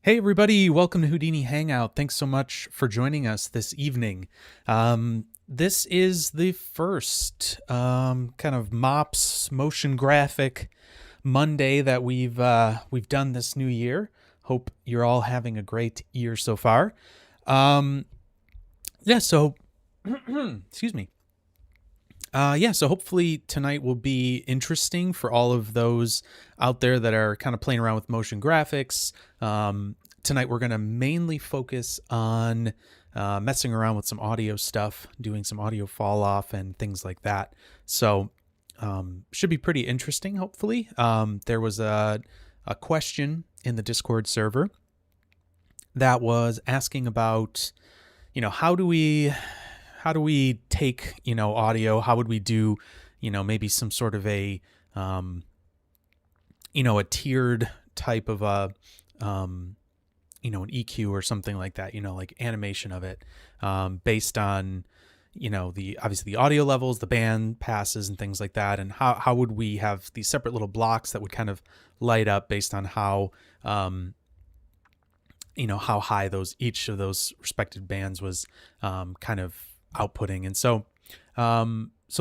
Hey everybody, welcome to Houdini Hangout. Thanks so much for joining us this evening. This is the first kind of MOPs motion graphic Monday that we've done this new year. Hope you're all having a great year so far. So excuse me. So hopefully tonight will be interesting for all of those out there that are kind of playing around with motion graphics. Tonight we're going to mainly focus on messing around with some audio stuff, doing some audio fall off and things like that. So should be pretty interesting, hopefully. There was a question in the Discord server that was asking about, how do we take, audio? How would we do, maybe some sort of a tiered type of an EQ or something like that, like animation of it, based on, obviously the audio levels, the band passes and things like that. And how would we have these separate little blocks that would kind of light up based on how high each of those respective bands was kind of outputting. And so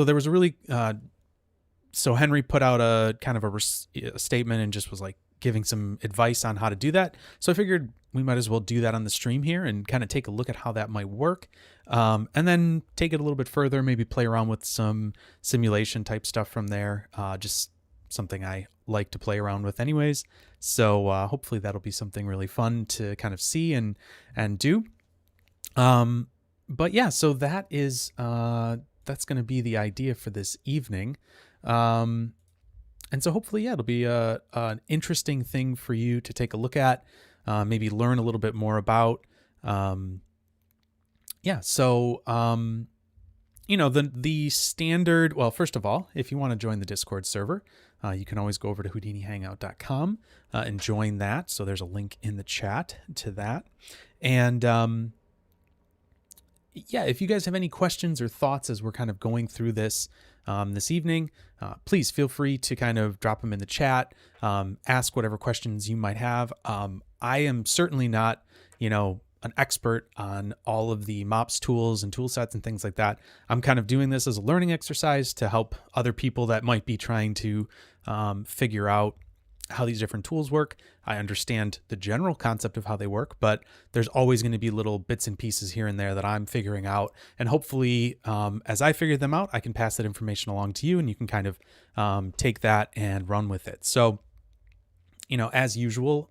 there was a really so Henry put out a kind of a statement and just was like giving some advice on how to do that. So I figured we might as well do that on the stream here and kind of take a look at how that might work, and then take it a little bit further, maybe play around with some simulation type stuff from there. Just something I like to play around with anyways. So hopefully that'll be something really fun to kind of see and do. But yeah, so that is that's going to be the idea for this evening. And so hopefully, it'll be an interesting thing for you to take a look at, maybe learn a little bit more about. The standard, well, first of all, if you want to join the Discord server, you can always go over to HoudiniHangout.com and join that. So there's a link in the chat to that. And if you guys have any questions or thoughts as we're kind of going through this evening, please feel free to kind of drop them in the chat, ask whatever questions you might have. I am certainly not, an expert on all of the MOPS tools and tool sets and things like that. I'm kind of doing this as a learning exercise to help other people that might be trying to figure out how these different tools work. I understand the general concept of how they work, but there's always going to be little bits and pieces here and there that I'm figuring out. And hopefully, as I figure them out, I can pass that information along to you and you can kind of take that and run with it. So, as usual,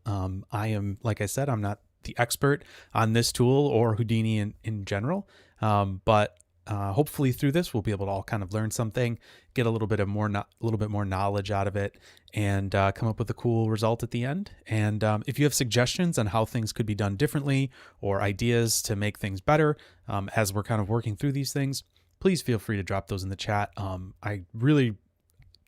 I am, like I said, I'm not the expert on this tool or Houdini in general. But hopefully through this, we'll be able to all kind of learn something, get a little bit more knowledge out of it, and come up with a cool result at the end. And if you have suggestions on how things could be done differently or ideas to make things better, as we're kind of working through these things, please feel free to drop those in the chat. I really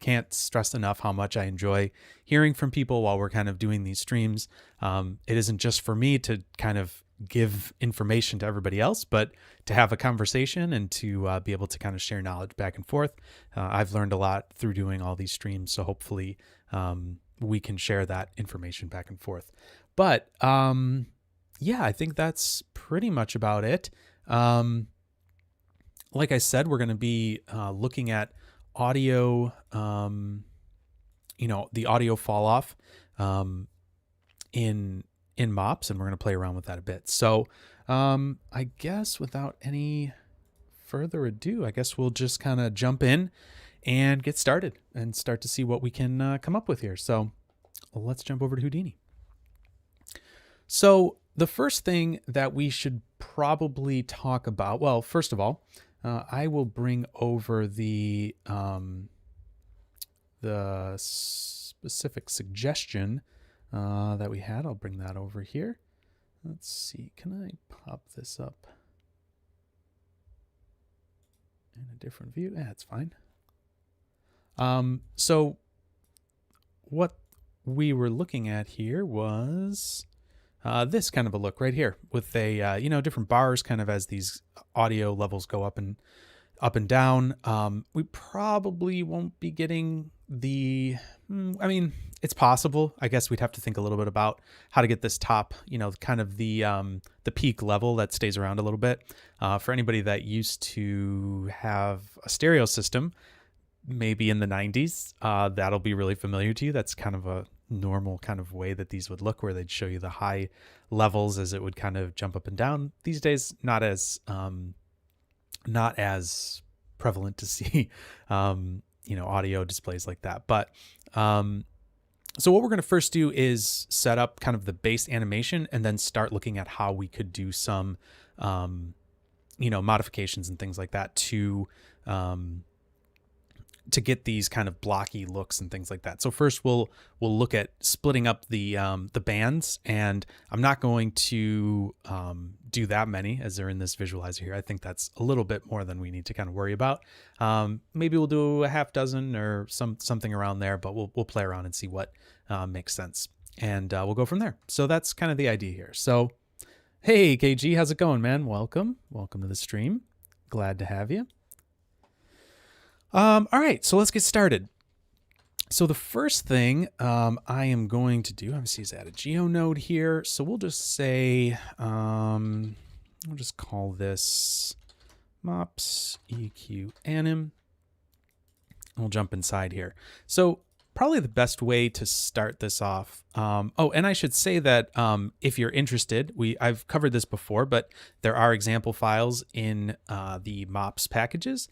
can't stress enough how much I enjoy hearing from people while we're kind of doing these streams. It isn't just for me to kind of give information to everybody else, but to have a conversation and to be able to kind of share knowledge back and forth. I've learned a lot through doing all these streams, so hopefully we can share that information back and forth. But I think that's pretty much about it. Like I said, we're going to be looking at audio, the audio fall off in MOPS, and we're going to play around with that a bit. So I guess without any further ado, I guess we'll just kind of jump in and get started and start to see what we can come up with here. So let's jump over to Houdini. So the first thing that we should probably talk about, well, first of all, I will bring over the specific suggestion that we had. I'll bring that over here. Let's see. Can I pop this up in a different view? That's fine. So what we were looking at here was this kind of a look right here with a, different bars kind of as these audio levels go up and down. We probably won't be getting the, I mean, it's possible. I guess we'd have to think a little bit about how to get this top, kind of the peak level that stays around a little bit. For anybody that used to have a stereo system, maybe in the 90s, that'll be really familiar to you. That's kind of a normal kind of way that these would look, where they'd show you the high levels as it would kind of jump up and down. These days, not as prevalent to see, audio displays like that. But so what we're going to first do is set up kind of the base animation and then start looking at how we could do some, modifications and things like that to get these kind of blocky looks and things like that. So first we'll look at splitting up the bands, and I'm not going to do that many as they're in this visualizer here. I think that's a little bit more than we need to kind of worry about. Maybe we'll do a half dozen or something around there, but we'll play around and see what makes sense, and we'll go from there. So that's kind of the idea here. So hey KG, how's it going, man? Welcome to the stream. Glad to have you. All right, so let's get started. So the first thing I am going to do, obviously, is add a geo node here. So we'll just say, we'll just call this MOPs EQ anim. We'll jump inside here. So probably the best way to start this off. And I should say that if you're interested, I've covered this before, but there are example files in the MOPs packages.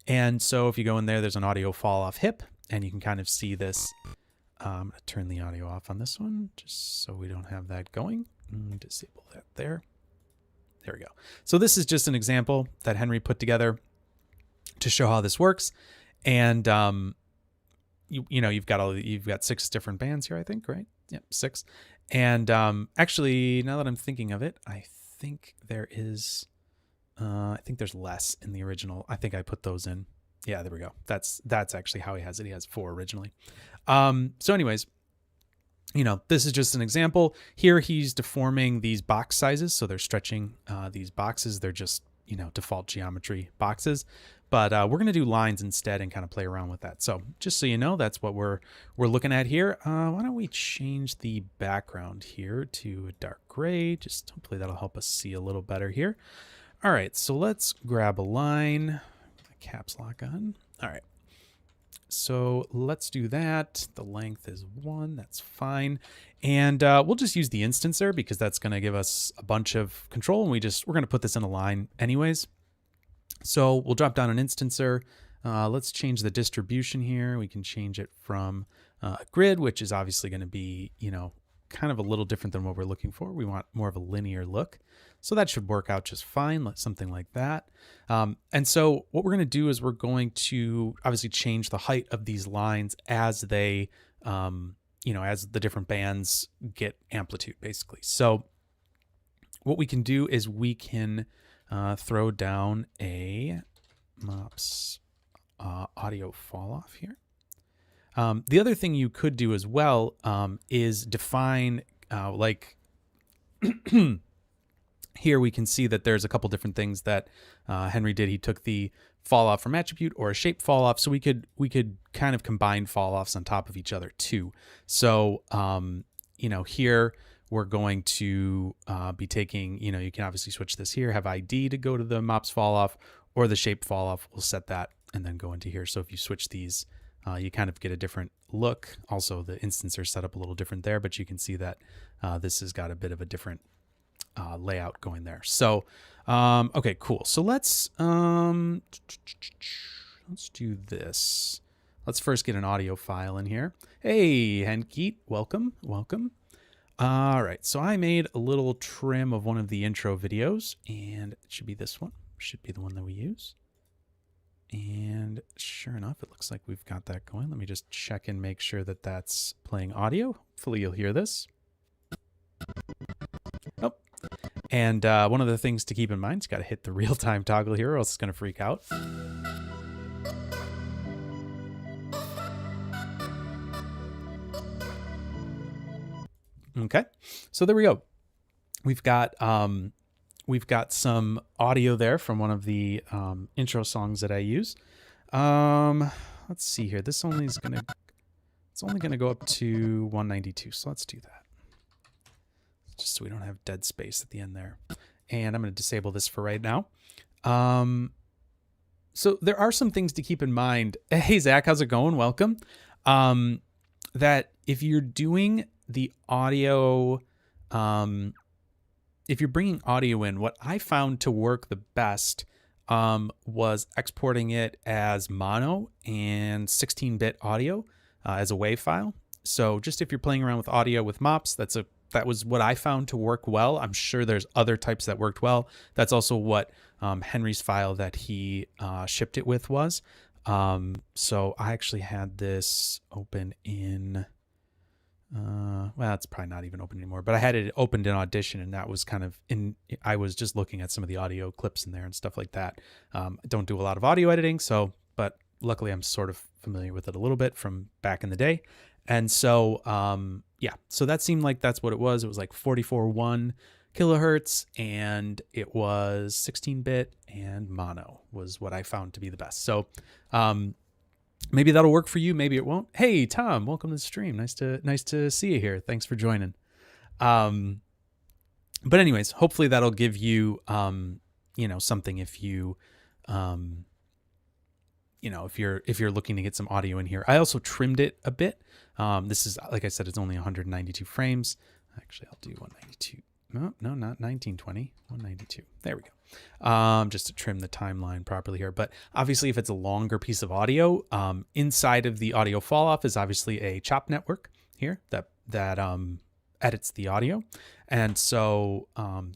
And so if you go in there, there's an audio fall off hip, and you can kind of see this. I'm going to turn the audio off on this one just so we don't have that going. Disable that there. There we go. So this is just an example that Henry put together to show how this works. And you've got 6 different bands here, I think, right? Yep, 6. And actually, now that I'm thinking of it, I think there's less in the original. I think I put those in. Yeah, there we go. That's actually how he has it. He has 4 originally. So anyways, this is just an example. Here he's deforming these box sizes. So they're stretching these boxes. They're just, default geometry boxes. But we're going to do lines instead and kind of play around with that. So just so you know, that's what we're looking at here. Why don't we change the background here to a dark gray? Just hopefully that'll help us see a little better here. All right, so let's grab a line, caps lock on. All right, so let's do that. The length is 1, that's fine. And we'll just use the instancer because that's gonna give us a bunch of control, and we're gonna put this in a line anyways. So we'll drop down an instancer. Let's change the distribution here. We can change it from a grid, which is obviously gonna be, kind of a little different than what we're looking for. We want more of a linear look. So that should work out just fine, something like that. And so what we're going to do is we're going to obviously change the height of these lines as they, as the different bands get amplitude, basically. So what we can do is we can throw down a MOPs audio fall off here. The other thing you could do as well is define here we can see that there's a couple different things that Henry did. He took the fall off from attribute or a shape fall off, so we could kind of combine fall offs on top of each other too. So here we're going to be taking, you can obviously switch this here, have ID to go to the MOPs fall off, or the shape fall off. We'll set that and then go into here. So if you switch these, you kind of get a different look. Also, the instancer set up a little different there, but you can see that this has got a bit of a different layout going there. So, okay, cool. So let's do this. Let's first get an audio file in here. Hey, Henkeet, welcome. All right, so I made a little trim of one of the intro videos, and it should be this one. Should be the one that we use. And sure enough, it looks like we've got that going. Let me just check and make sure that that's playing audio. Hopefully you'll hear this. Oh, and one of the things to keep in mind, you got to hit the real-time toggle here or else it's going to freak out. Okay, so there we go. We've got some audio there from one of the intro songs that I use. Let's see here. This only is gonna. It's only going to go up to 192. So let's do that. Just so we don't have dead space at the end there. And I'm going to disable this for right now. So there are some things to keep in mind. Hey, Zach, how's it going? Welcome. That if you're doing the audio, if you're bringing audio in, what I found to work the best was exporting it as mono and 16-bit audio as a WAV file. So just if you're playing around with audio with MOPs, that was what I found to work well. I'm sure there's other types that worked well. That's also what Henry's file that he shipped it with was. So I actually had this open in, well, it's probably not even open anymore, but I had it opened in Audition, and that was kind of I was just looking at some of the audio clips in there and stuff like that. I don't do a lot of audio editing, but luckily I'm sort of familiar with it a little bit from back in the day. And so, yeah, so that seemed like that's what it was. It was like 44.1 kilohertz, and it was 16-bit and mono was what I found to be the best. So, maybe that'll work for you. Maybe it won't. Hey, Tom, welcome to the stream. Nice to see you here. Thanks for joining. But anyways, hopefully that'll give you, something if you, if you're looking to get some audio in here. I also trimmed it a bit. This is, like I said, it's only 192 frames. Actually, I'll do 192. No, not 1920, 192. There we go. Just to trim the timeline properly here. But obviously, if it's a longer piece of audio, inside of the audio Falloff is obviously a chop network here that edits the audio. And so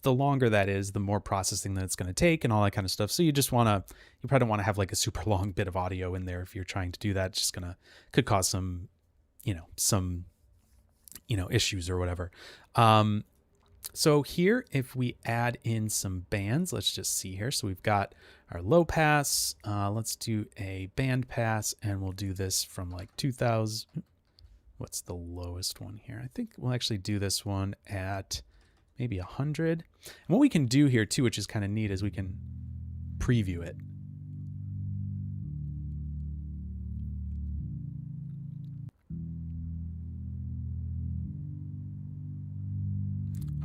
the longer that is, the more processing that it's going to take and all that kind of stuff. So you probably don't want to have like a super long bit of audio in there if you're trying to do that. It's just could cause some issues or whatever. So here, if we add in some bands, let's just see here. So we've got our low pass. Let's do a band pass, and we'll do this from like 2000. What's the lowest one here? I think we'll actually do this one at maybe 100. And what we can do here too, which is kind of neat, is we can preview it.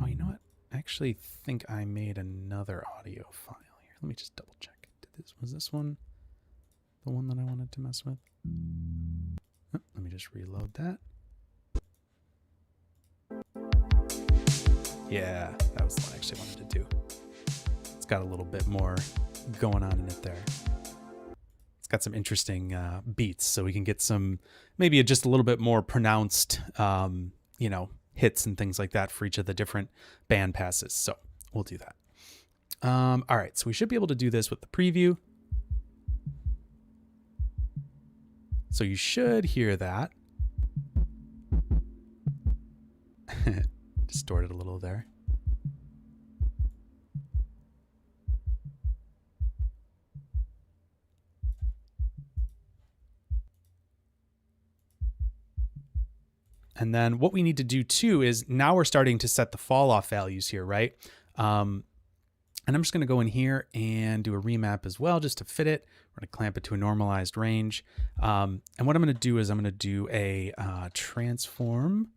Oh, you know what? I actually think I made another audio file here. Let me just double check. Was this one the one that I wanted to mess with? Oh, let me just reload that. Yeah, that was what I actually wanted to do. It's got a little bit more going on in it there. It's got some interesting beats, so we can get some, maybe just a little bit more pronounced, hits and things like that for each of the different band passes. So we'll do that. All right, so we should be able to do this with the preview. So you should hear that. Distorted a little there. And then what we need to do too is now we're starting to set the fall off values here, right? And I'm just going to go in here and do a remap as well, just to fit it. We're going to clamp it to a normalized range. And what I'm going to do is I'm going to do a transform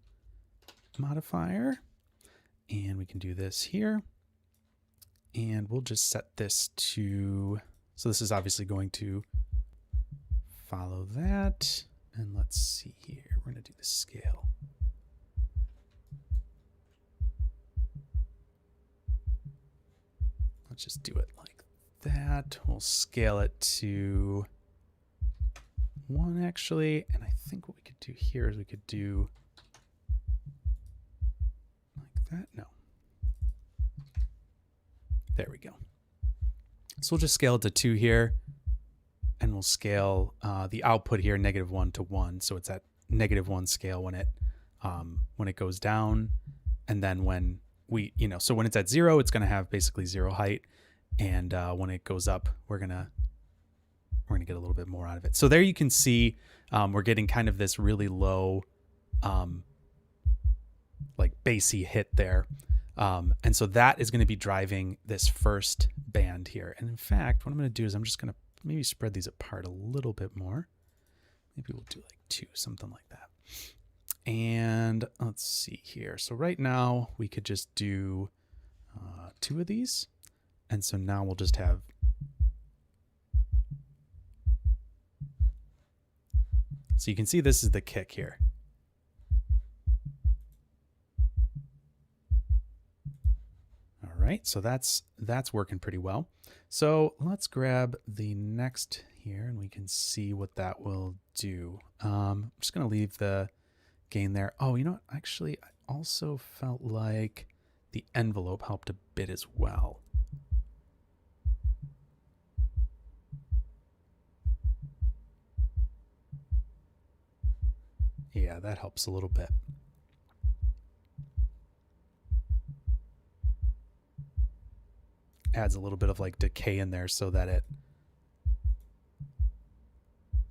modifier, and we can do this here. And we'll just set this to, so this is obviously going to follow that. And let's see here, we're going to do the scale. Let's just do it like that. We'll scale it to 1 actually. And I think what we could do here is we could do like that. No. There we go. So we'll just scale it to 2 here. And we'll scale the output here -1 to 1. So it's at -1 scale when it goes down. And then when so when it's at 0, it's going to have basically 0 height. And when it goes up, we're going to get a little bit more out of it. So there you can see we're getting kind of this really low, like bassy hit there. And so that is going to be driving this first band here. And in fact, what I'm going to do is I'm just going to maybe spread these apart a little bit more. Maybe we'll do like 2, something like that. And let's see here. So right now we could just do 2 of these. And so now we'll just have so you can see this is the kick here. All right, so that's working pretty well. So let's grab the next here and we can see what that will do. I'm just going to leave the gain there. Oh, you know what? Actually, I also felt like the envelope helped a bit as well. Yeah, that helps a little bit. Adds a little bit of like decay in there so that it,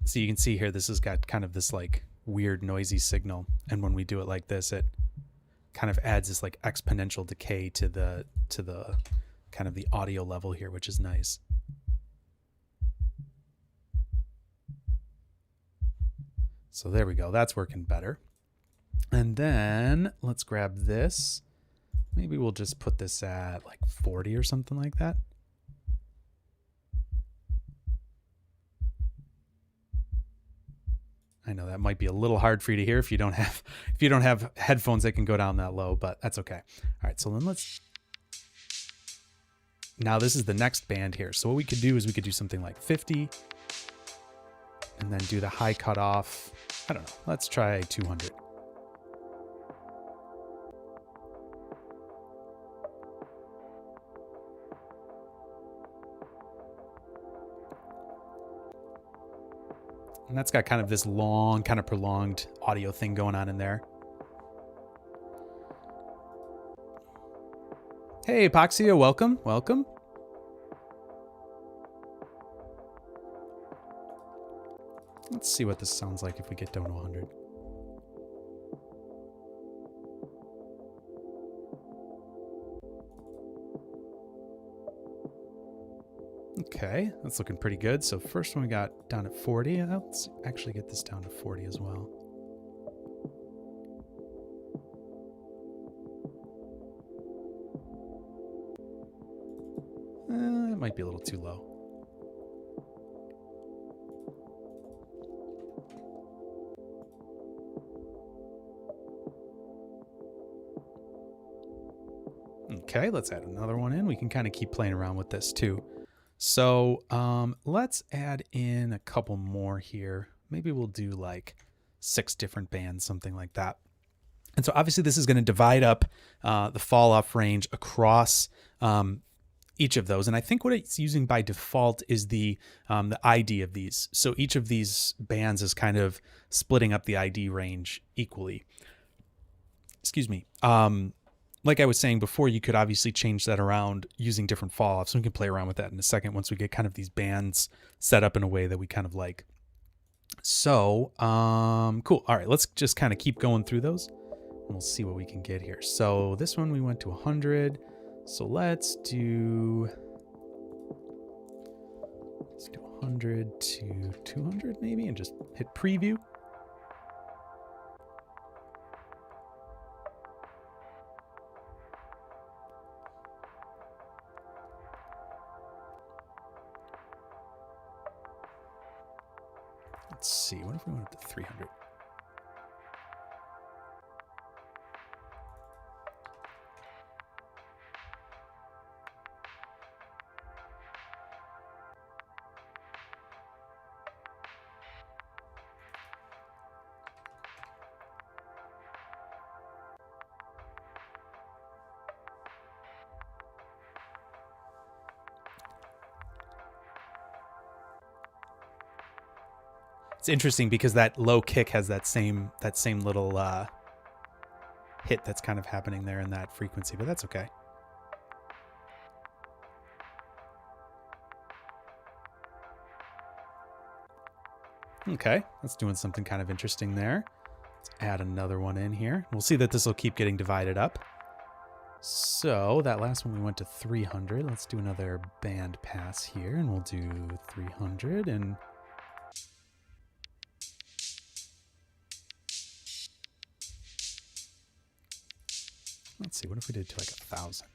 so you can see here, this has got kind of this like weird noisy signal. And when we do it like this, it kind of adds this like exponential decay to the kind of the audio level here, which is nice. So there we go. That's working better. And then let's grab this. Maybe we'll just put this at like 40 or something like that. I know that might be a little hard for you to hear if you don't have headphones that can go down that low, but that's okay. All right, so then now this is the next band here. So what we could do is we could do something like 50 and then do the high cutoff. I don't know. Let's try 200. And that's got kind of this long, kind of prolonged audio thing going on in there. Hey, Epoxia, welcome, welcome. Let's see what this sounds like if we get down to 100. Okay, that's looking pretty good. So first one we got down at 40. Let's actually get this down to 40 as well. It might be a little too low. Okay, let's add another one in. We can kind of keep playing around with this too. So let's add in a couple more here. Maybe we'll do like 6 different bands, something like that. And so obviously this is going to divide up the Falloff range across each of those. And I think what it's using by default is the ID of these. So each of these bands is kind of splitting up the ID range equally. Excuse me. Like I was saying before, you could obviously change that around using different Falloffs. So we can play around with that in a second once we get kind of these bands set up in a way that we kind of like. So, cool. All right, let's just kind of keep going through those. And we'll see what we can get here. So this one we went to 100. So let's do 100 to 200 maybe, and just hit preview. Let's see, what if we went up to 300? It's interesting because that low kick has that same little hit that's kind of happening there in that frequency, but that's okay. Okay, that's doing something kind of interesting there. Let's add another one in here. We'll see that this will keep getting divided up. So that last one we went to 300. Let's do another band pass here, and we'll do 300 and Let's see, what if we did to like 1,000?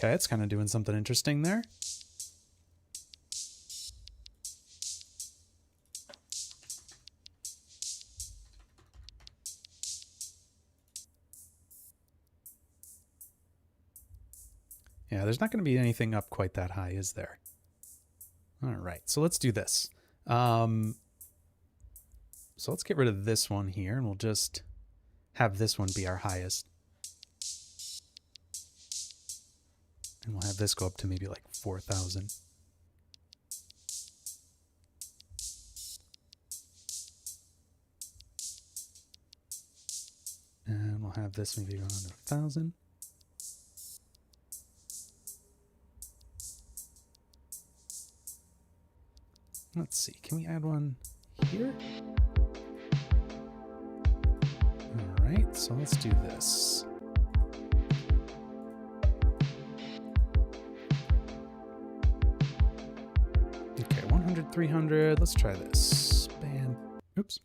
Okay, it's kind of doing something interesting there. Yeah, there's not going to be anything up quite that high, is there? All right, so let's do this. So let's get rid of this one here, and we'll just have this one be our highest. And we'll have this go up to maybe like 4,000. And we'll have this maybe go on to 1,000. Let's see, can we add one here? All right, so let's do this. Okay, 100, 300, let's try this. Band, oops.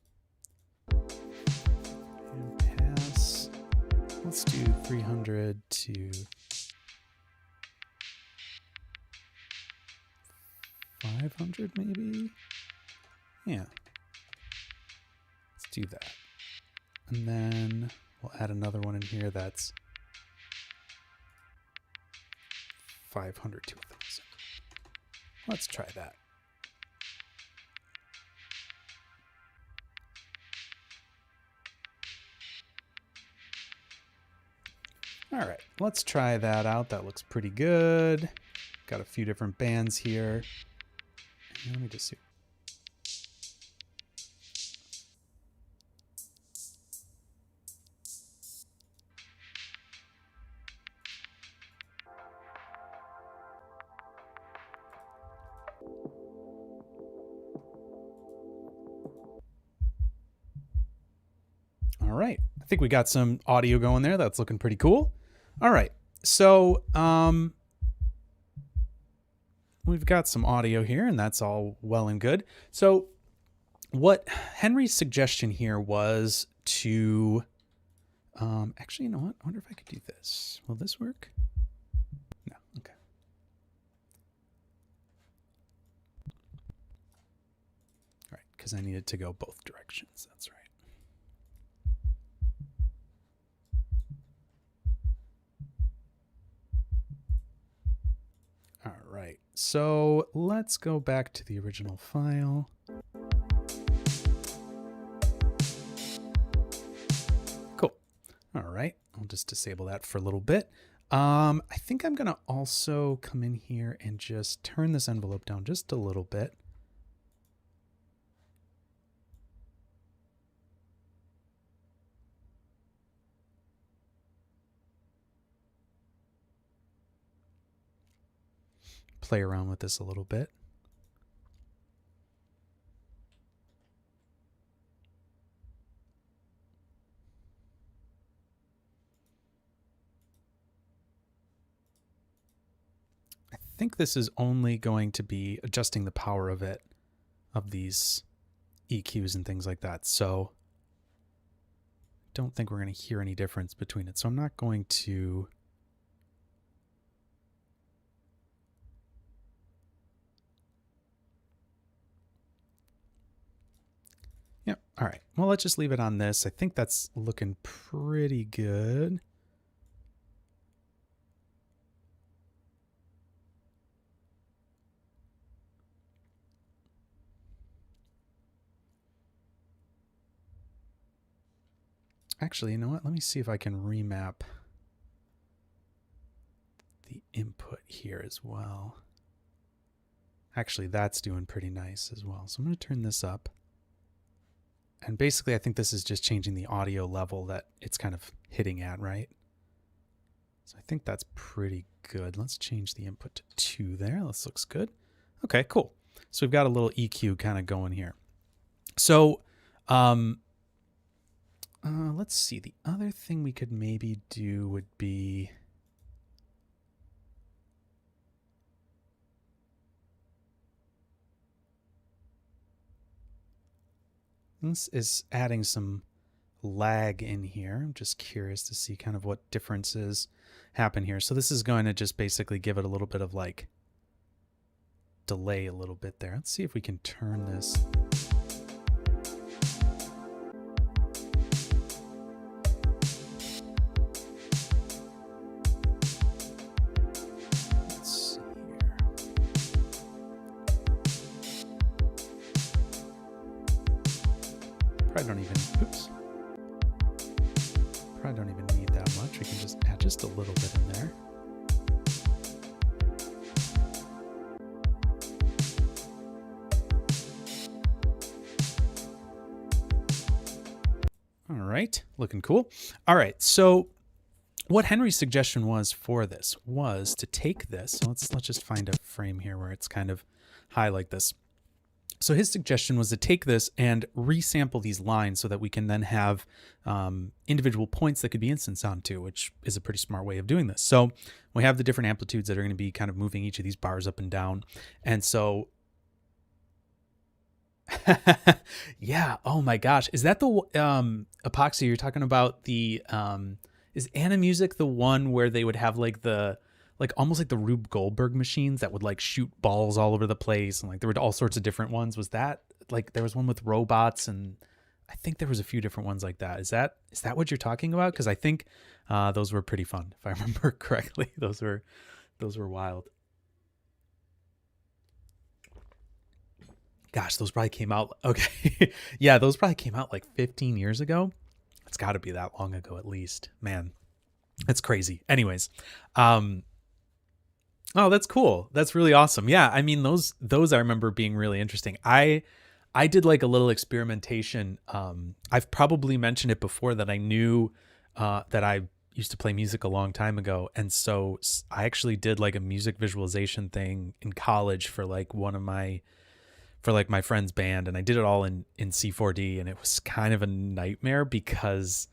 And pass. Let's do 300 to 500 maybe? Yeah. Let's do that. And then we'll add another one in here that's 500 to 1,000. Let's try that. All right, let's try that out. That looks pretty good. Got a few different bands here. Let me just see. All right, I think we got some audio going there. That's looking pretty cool. All right, so we've got some audio here, and that's all well and good. So what Henry's suggestion here was to actually, you know what? I wonder if I could do this. Will this work? No. Okay. All right, because I needed to go both directions. That's right. All right, so let's go back to the original file. Cool. All right, I'll just disable that for a little bit. I think I'm gonna also come in here and just turn this envelope down just a little bit. Play around with this a little bit. I think this is only going to be adjusting the power of it, of these EQs and things like that. So I don't think we're going to hear any difference between it. So I'm not going to Yep. All right. Well, let's just leave it on this. I think that's looking pretty good. Actually, you know what? Let me see if I can remap the input here as well. Actually, that's doing pretty nice as well. So I'm going to turn this up. And basically, I think this is just changing the audio level that it's kind of hitting at, right? So I think that's pretty good. Let's change the input to 2 there. This looks good. Okay, cool. So we've got a little EQ kind of going here. So let's see. The other thing we could maybe do would be... This is adding some lag in here. I'm just curious to see kind of what differences happen here. So this is going to just basically give it a little bit of like delay a little bit there. Let's see if we can turn this. Probably don't even need that much. We can just add just a little bit in there. All right, looking cool. All right, so what Henry's suggestion was for this was to take this. So let's just find a frame here where it's kind of high like this. So his suggestion was to take this and resample these lines so that we can then have individual points that could be instanced onto, which is a pretty smart way of doing this. So we have the different amplitudes that are going to be kind of moving each of these bars up and down. And so, yeah, oh my gosh. Is that the epoxy you're talking about? The is Animusic the one where they would have like the... like almost like the Rube Goldberg machines that would like shoot balls all over the place, and like there were all sorts of different ones? Was that like, there was one with robots, and I think there was a few different ones like that. Is that what you're talking about? Because I think those were pretty fun, if I remember correctly. Those were wild. Gosh, those probably came out. Okay. Yeah, those probably came out like 15 years ago. It's got to be that long ago at least. Man, that's crazy. Anyways, oh, that's cool. That's really awesome. Yeah, I mean, those I remember being really interesting. I did like a little experimentation. I've probably mentioned it before that I knew that I used to play music a long time ago, and so I actually did like a music visualization thing in college for like my friend's band, and I did it all in C4D, and it was kind of a nightmare because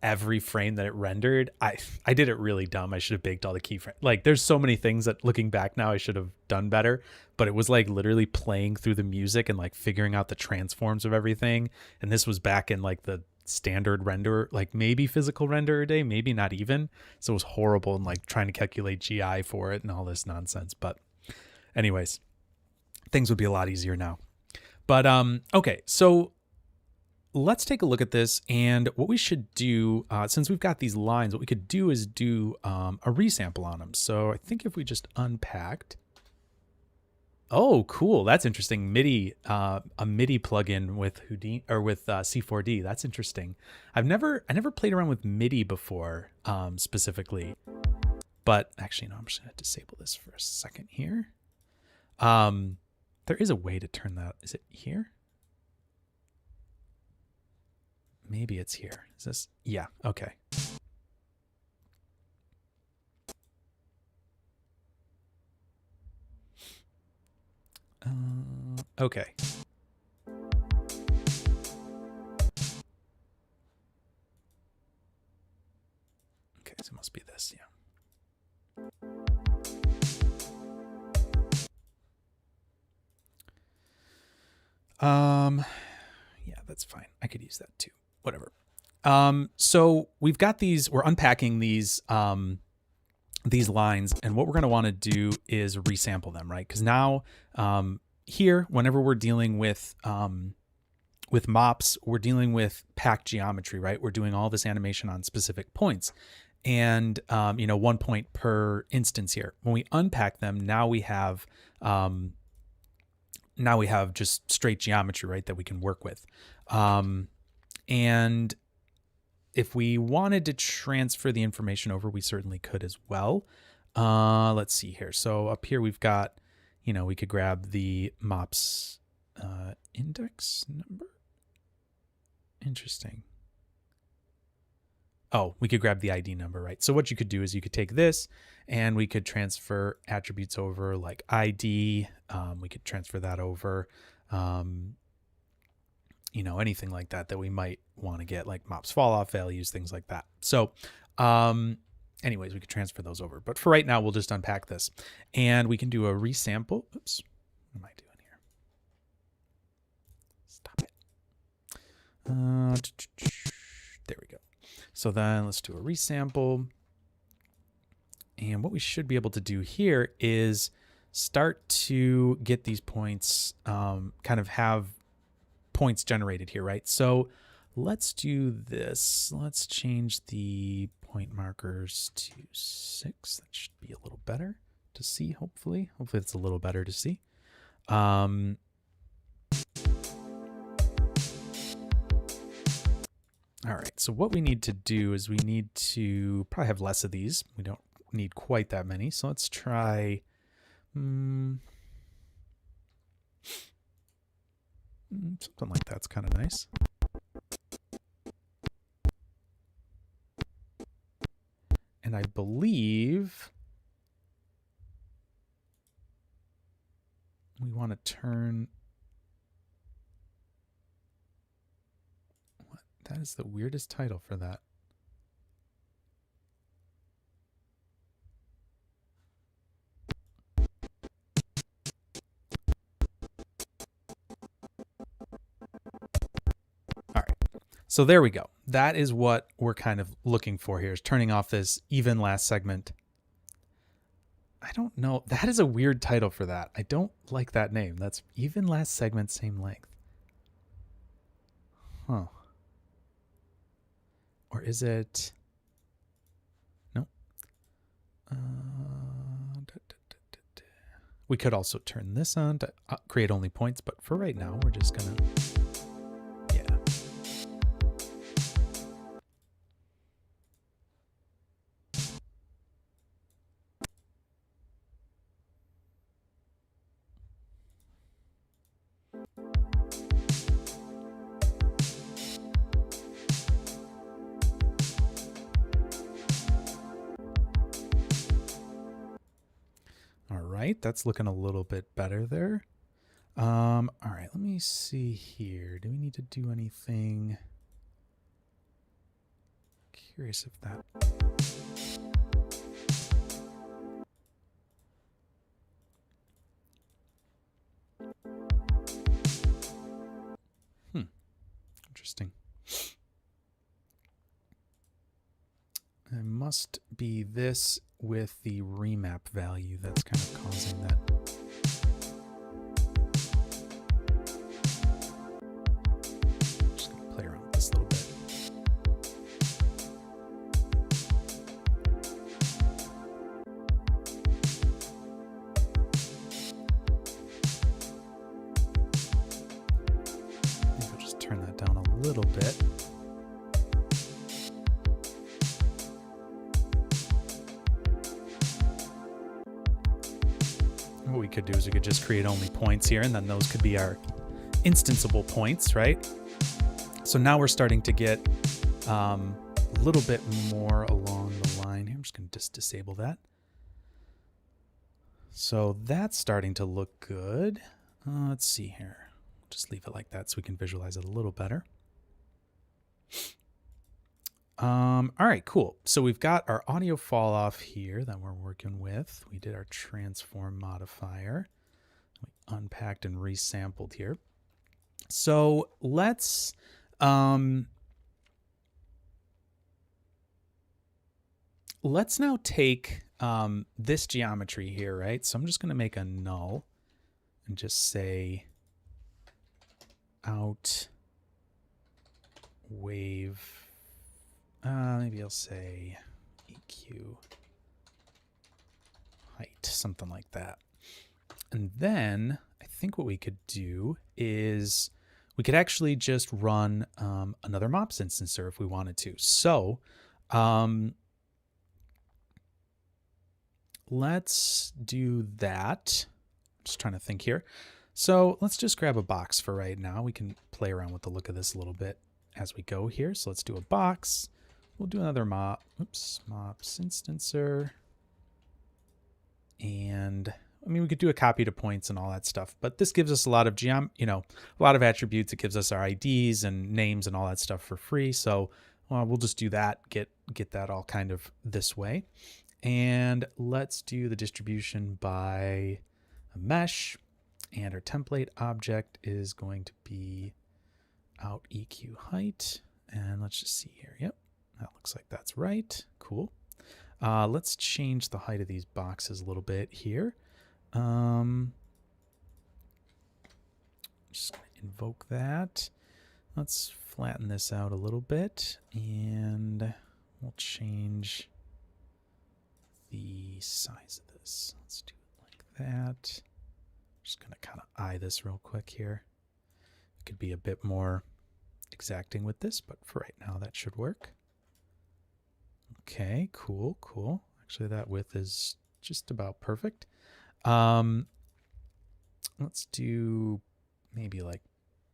every frame that it rendered, I did it really dumb. I should have baked all the keyframes. Like, there's so many things that looking back now I should have done better, but it was like literally playing through the music and like figuring out the transforms of everything. And this was back in like the standard render, like maybe physical renderer day, maybe not even. So it was horrible, and like trying to calculate GI for it and all this nonsense. But anyways, things would be a lot easier now. But okay, so let's take a look at this, and what we should do, since we've got these lines, what we could do is do a resample on them. So I think if we just unpacked, oh, cool, that's interesting. MIDI, a MIDI plugin with Houdini or with C4D. That's interesting. I never played around with MIDI before, specifically, but actually, no, I'm just gonna disable this for a second here. There is a way to turn that. Is it here? Maybe it's here. Is this? Yeah. Okay. Okay. Okay, so it must be this. Yeah. Yeah, that's fine. I could use that too. Whatever. So we've got these, we're unpacking these lines, and what we're going to want to do is resample them, right? Because now, here, whenever we're dealing with MOPs, we're dealing with packed geometry, right? We're doing all this animation on specific points, and, 1 point per instance here. When we unpack them, now we have just straight geometry, right, that we can work with. And if we wanted to transfer the information over, we certainly could as well. Let's see here. So up here we've got, we could grab the MOPS index number. Interesting. Oh, we could grab the ID number, right? So what you could do is you could take this and we could transfer attributes over like ID. We could transfer that over, you know, anything like that that we might want to get, like MOPs falloff values, things like that. So anyways, we could transfer those over. But for right now, we'll just unpack this. And we can do a resample. Oops, what am I doing here? Stop it. There we go. So then let's do a resample. And what we should be able to do here is start to get these points, kind of have points generated here, right? So let's do this. Let's change the point markers to 6. That should be a little better to see, hopefully. Hopefully it's a little better to see. All right, so what we need to do is we need to probably have less of these. We don't need quite that many. So let's try something like that's kind of nice. And I believe we want to turn... What? That is the weirdest title for that. All right. So there we go. That is what we're kind of looking for here, is turning off this even last segment. I don't know. That is a weird title for that. I don't like that name. That's even last segment, same length. Huh. Or is it... No. We could also turn this on to create only points, but for right now, we're just going to... That's looking a little bit better there. All right, let me see here. Do we need to do anything? Curious if that... Interesting. It must be this with the remap value that's kind of causing that. Just gonna play around with this a little bit. Maybe I'll just turn that down a little bit. What we could do is we could just create only points here, and then those could be our instanceable points, right? So now we're starting to get a little bit more along the line here. I'm just going to just disable that. So that's starting to look good. Let's see here. Just leave it like that so we can visualize it a little better. All right, cool. So we've got our audio fall off here that we're working with. We did our transform modifier. We unpacked and resampled here. So let's now take this geometry here, right? So I'm just going to make a null and just say out wave. Maybe I'll say EQ height, something like that. And then I think what we could do is we could actually just run another MOPs instancer if we wanted to. So let's do that. Just trying to think here. So let's just grab a box for right now. We can play around with the look of this a little bit as we go here. So let's do a box. we'll do another mop. Oops, mops instancer. And I mean, we could do a copy to points and all that stuff, but this gives us a lot of a lot of attributes. It gives us our IDs and names and all that stuff for free. So we'll just do that, get that all kind of this way. And let's do the distribution by a mesh. And our template object is going to be out EQ height. And let's just see here. Yep, that looks like that's right. Cool. Let's change the height of these boxes a little bit here. Just going to invoke that. Let's flatten this out a little bit, and we'll change the size of this. Let's do it like that. Just going to kind of eye this real quick here. It could be a bit more exacting with this, but for right now that should work. Okay, cool, cool. Actually, that width is just about perfect. Let's do maybe like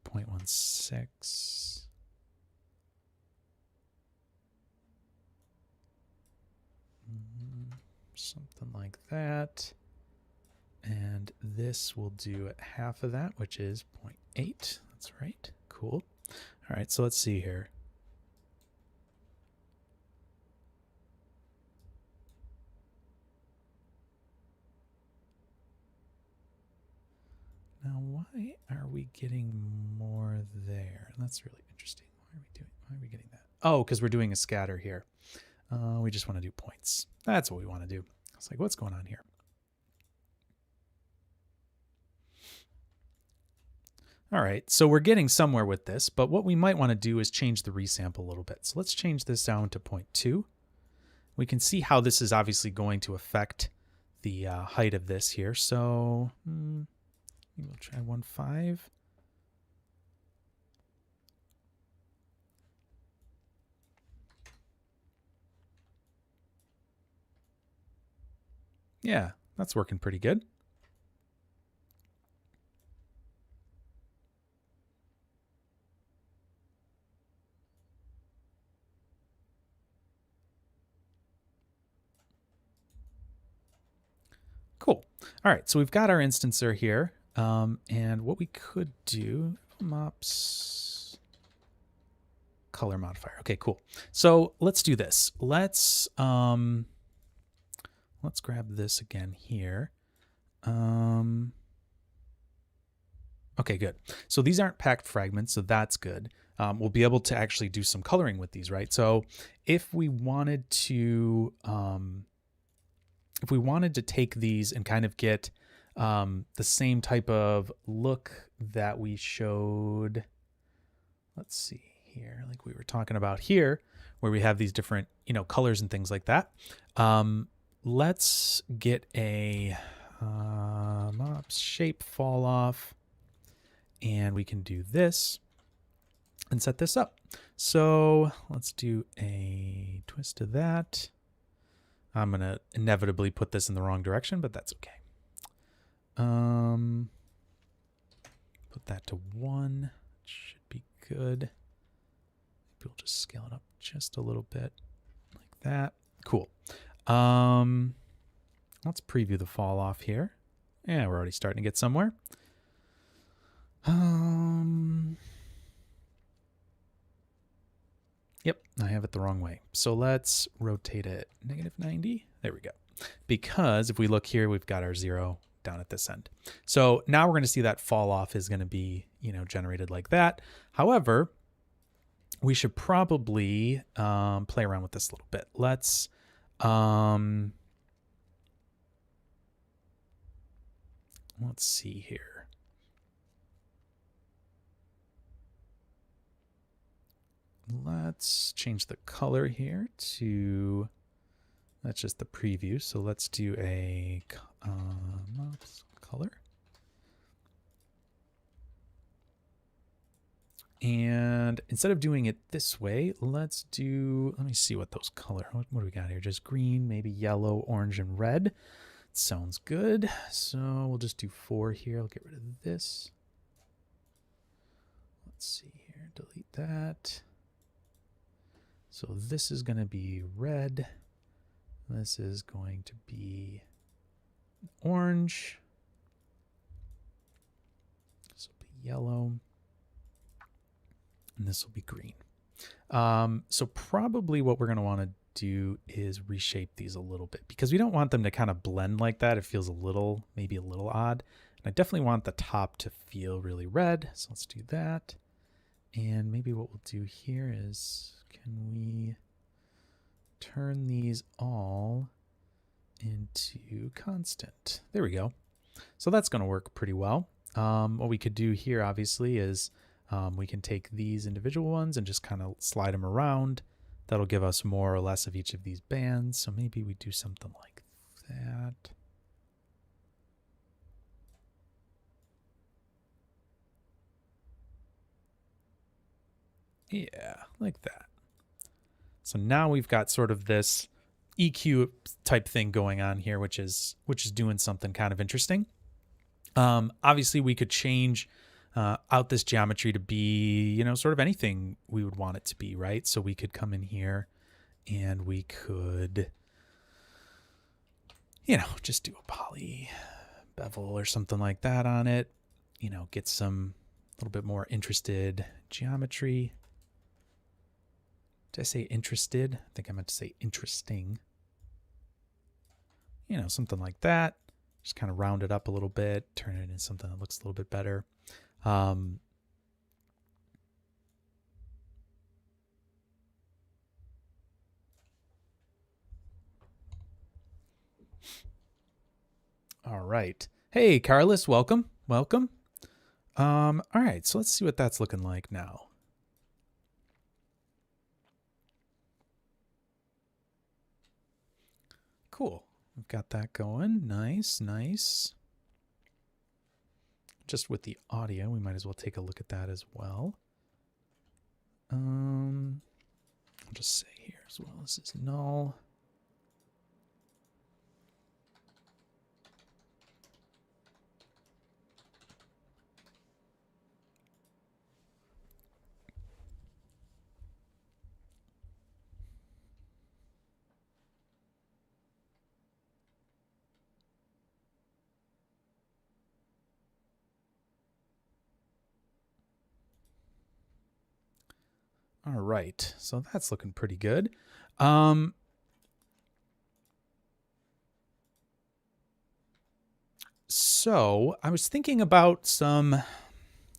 0.16. Something like that. And this will do at half of that, which is 0.8. That's right. Cool. All right, so let's see here. Now, why are we getting more there? That's really interesting. Why are we getting that? Oh, because we're doing a scatter here. We just want to do points. That's what we want to do. It's like, what's going on here? All right, so we're getting somewhere with this, but what we might want to do is change the resample a little bit. So let's change this down to 0.2. We can see how this is obviously going to affect the height of this here. So we'll try 1.5. Yeah, that's working pretty good. Cool. All right, so we've got our instancer here. And what we could do, MOPs color modifier. Okay, cool. So let's do this. Let's grab this again here. Okay, good. So these aren't packed fragments, so that's good. We'll be able to actually do some coloring with these, right? So if we wanted to take these and kind of get the same type of look that we showed, let's see here, like we were talking about here, where we have these different, colors and things like that. Let's get a MOPs shape fall off, and we can do this and set this up. So let's do a twist to that. I'm going to inevitably put this in the wrong direction, but that's okay. Put that to 1. Should be good. Maybe we'll just scale it up just a little bit like that. Cool. Let's preview the fall off here. Yeah, we're already starting to get somewhere. Yep, I have it the wrong way. So let's rotate it -90. There we go. Because if we look here, we've got our 0 down at this end. So now we're going to see that fall off is going to be, generated like that. However, we should probably play around with this a little bit. Let's see here. Let's change the color here to, that's just the preview. So let's do a color. And instead of doing it this way, let me see what those color, what do we got here? Just green, maybe yellow, orange, and red. Sounds good. So we'll just do 4 here. I'll get rid of this. Let's see here, delete that. So this is going to be red. This is going to be orange. This will be yellow. And this will be green. So probably what we're going to want to do is reshape these a little bit because we don't want them to kind of blend like that. It feels maybe a little odd. And I definitely want the top to feel really red. So let's do that. And maybe what we'll do here is, can we turn these all into constant? There we go. So that's going to work pretty well. What we could do here obviously is we can take these individual ones and just kind of slide them around. That'll give us more or less of each of these bands. So maybe we do something like that. Yeah, like that. So now we've got sort of this EQ type thing going on here, which is doing something kind of interesting. Obviously we could change out this geometry to be, you know, sort of anything we would want it to be, right? So we could come in here and we could, you know, just do a poly bevel or something like that on it, you know, get some little bit more interested geometry. Did I say interested? I think I meant to say interesting. You know, something like that. Just kind of round it up a little bit, turn it into something that looks a little bit better. All right. Hey, Carlos, welcome. Welcome. All right, so let's see what that's looking like now. Cool. We've got that going. Nice, nice. Just with the audio, we might as well take a look at that as well. I'll just say here as well, this is null. All right, so that's looking pretty good. So I was thinking about some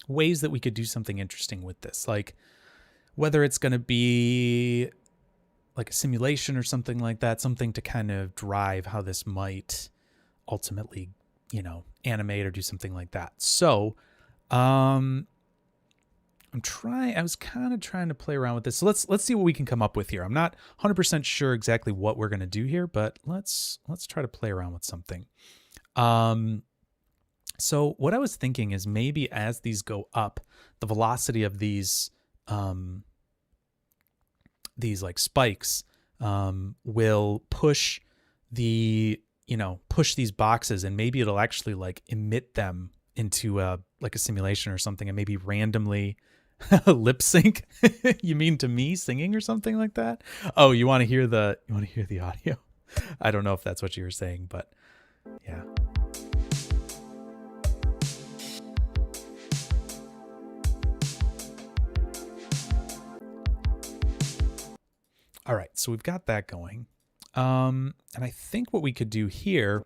ways that we could do something interesting with this, like whether it's going to be like a simulation or something like that, something to kind of drive how this might ultimately, you know, animate or do something like that. So, I was kind of trying to play around with this. So let's see what we can come up with here. I'm not 100% sure exactly what we're going to do here, but let's try to play around with something. So what I was thinking is maybe as these go up, the velocity of these like spikes will push push these boxes, and maybe it'll actually like emit them into like a simulation or something, and maybe randomly lip sync. You mean to me singing or something like that? Oh, you want to hear the audio? I don't know if that's what you were saying, but yeah. All right, so we've got that going. And I think what we could do here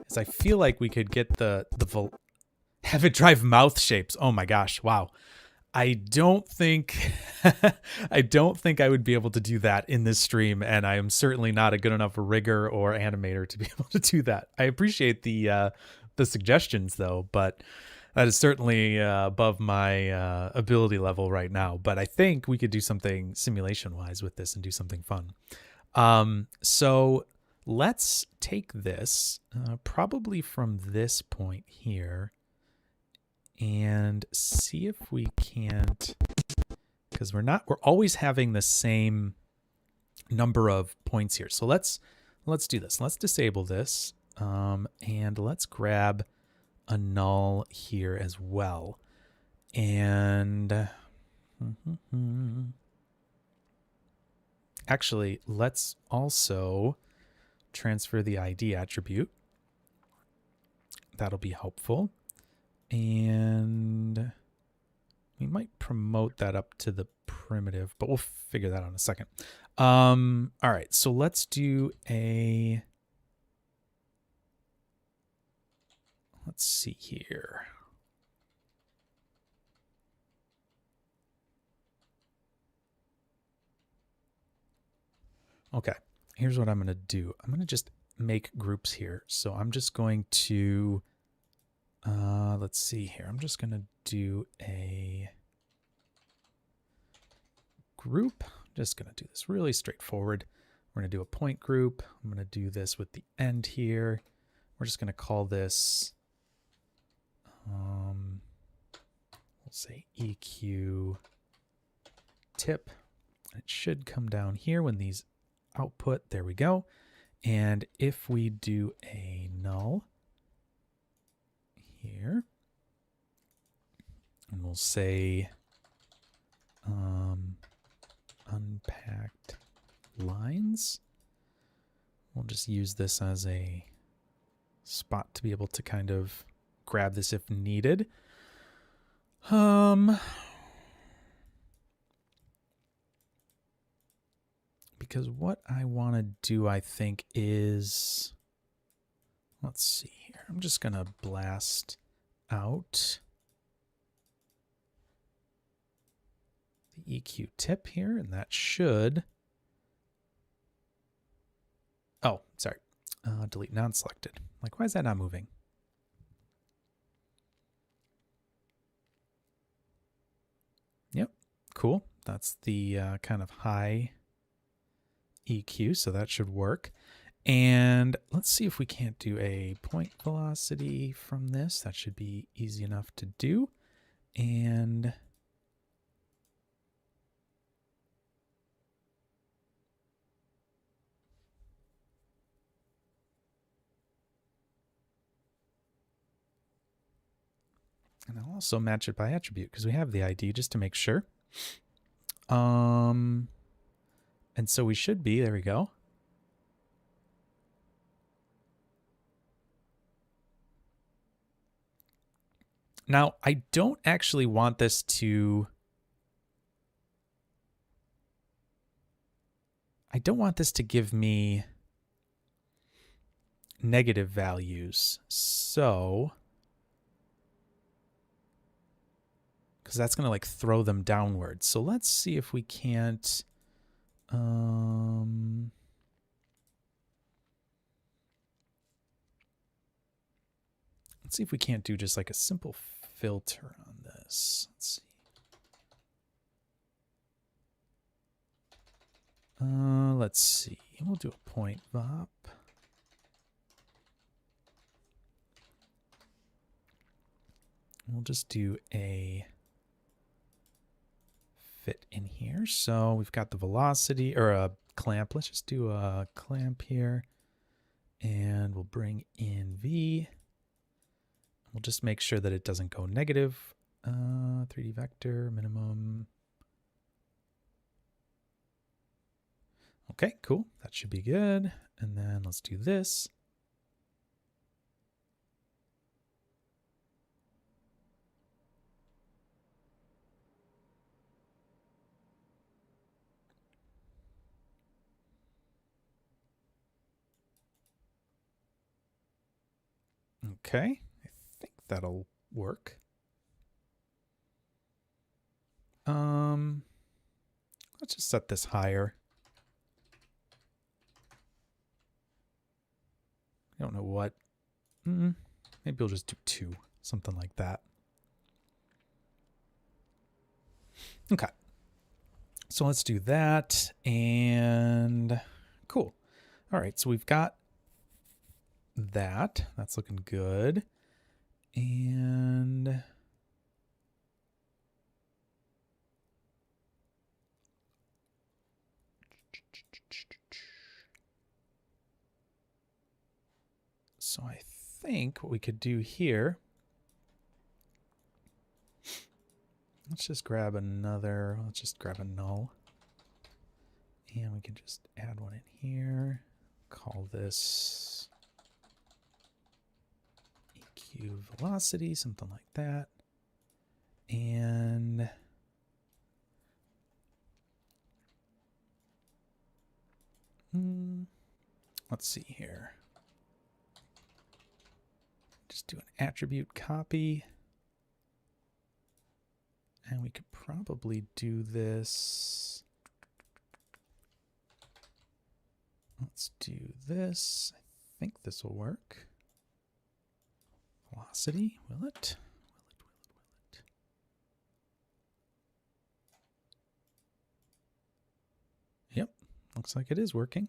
is I feel like we could get have it drive mouth shapes. Oh my gosh, wow. I don't think I would be able to do that in this stream, and I am certainly not a good enough rigger or animator to be able to do that. I appreciate the suggestions though, but that is certainly above my ability level right now. But I think we could do something simulation-wise with this and do something fun. So let's take this probably from this point here and see if we can't, because we're always having the same number of points here. So let's do this. Let's disable this and let's grab a null here as well. And actually, let's also transfer the ID attribute. That'll be helpful. And we might promote that up to the primitive, but we'll figure that out in a second. All right, so let's do a... Let's see here. Okay, here's what I'm going to do. I'm going to just make groups here. So I'm just going to, let's see here. I'm just going to do a group. I'm just going to do this really straightforward. We're going to do a point group. I'm going to do this with the end here. We're just going to call this, we'll say EQ tip. It should come down here when these output. There we go. And if we do a null here, and we'll say unpacked lines, we'll just use this as a spot to be able to kind of grab this if needed. Because what I want to do, I think, is, let's see here. I'm just going to blast out the EQ tip here, and that should, oh, sorry, delete non-selected. Like, why is that not moving? Yep, cool. That's the kind of high EQ, so that should work. And let's see if we can't do a point velocity from this. That should be easy enough to do. And I'll also match it by attribute because we have the ID just to make sure. And so we should be, there we go. Now, I don't actually want this to, give me negative values. So, because that's going to like throw them downwards. So let's see if we can't, let's see if we can't do just like a simple filter on this. Let's see. Let's see. We'll do a point vop. We'll just do a fit in here. So we've got the velocity or a clamp. Let's just do a clamp here. And we'll bring in V. We'll just make sure that it doesn't go negative. 3D vector minimum. Okay, cool. That should be good. And then let's do this. Okay, I think that'll work. Let's just set this higher. I don't know what. Maybe we'll just do 2, something like that. Okay. So let's do that. And cool. All right. So we've got that. That's looking good. And so I think what we could do here let's just grab another, let's just grab a null. And we can just add one in here. Call this EQ velocity, something like that. And let's see here. Just do an attribute copy. And we could probably do this. Let's do this. I think this will work. Velocity, will it? Will it? Yep, looks like it is working.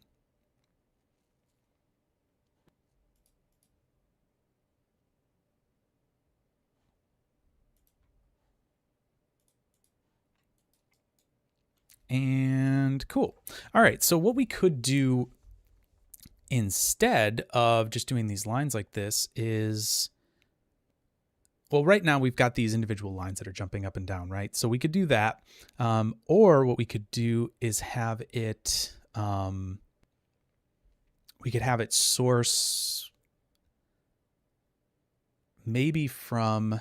And cool. All right, so what we could do instead of just doing these lines like this is, well, right now we've got these individual lines that are jumping up and down, right? So we could do that. Or what we could do is have it, we could have it source maybe from,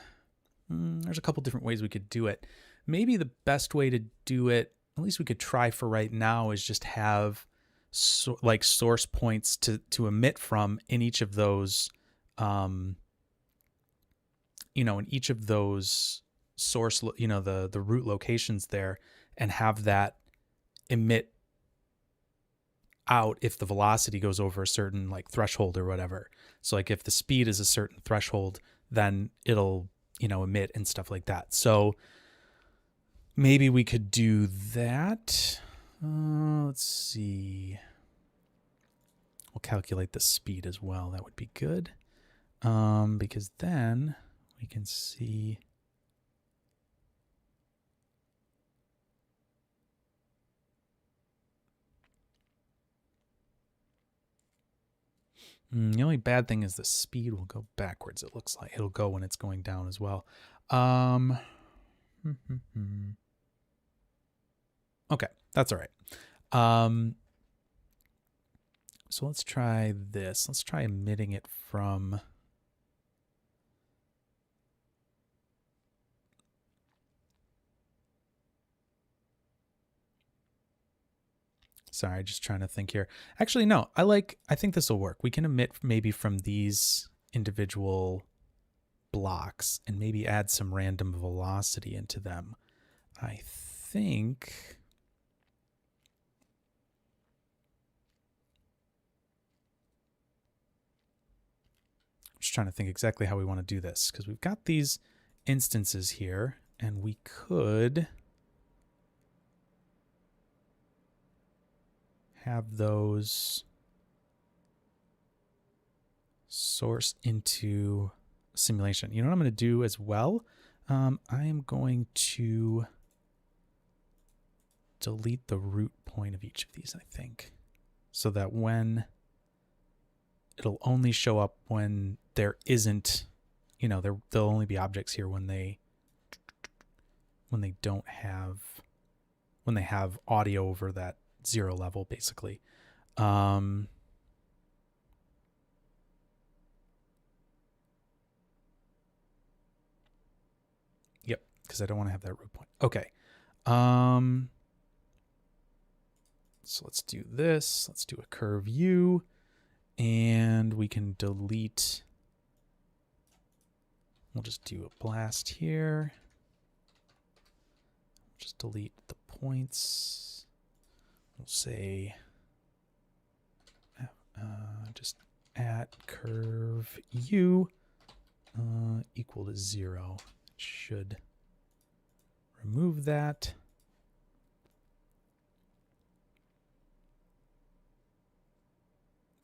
there's a couple different ways we could do it. Maybe the best way to do it, at least we could try for right now, is just have like source points to emit from in each of those, in each of those source, the root locations there, and have that emit out if the velocity goes over a certain like threshold or whatever. So like if the speed is a certain threshold, then it'll, emit and stuff like that. So maybe we could do that. Let's see. We'll calculate the speed as well. That would be good. Because then we can see. The only bad thing is the speed will go backwards. It looks like it'll go when it's going down as well. Okay, that's all right. So let's try this. Let's try emitting it from. Sorry, just trying to think here. Actually, no, I think this will work. We can emit maybe from these individual blocks and maybe add some random velocity into them. I think. I'm just trying to think exactly how we want to do this, because we've got these instances here, and we could have those sourced into simulation. You know what I'm going to do as well? I am going to delete the root point of each of these, I think, so that when it'll only show up when there isn't, there'll only be objects here when they don't have, when they have audio over that 0 level, basically. Yep, because I don't want to have that root point. Okay. So let's do this. Let's do a curve U, and we can delete. We'll just do a blast here. Just delete the points. We'll say just at curve U equal to 0. It should remove that.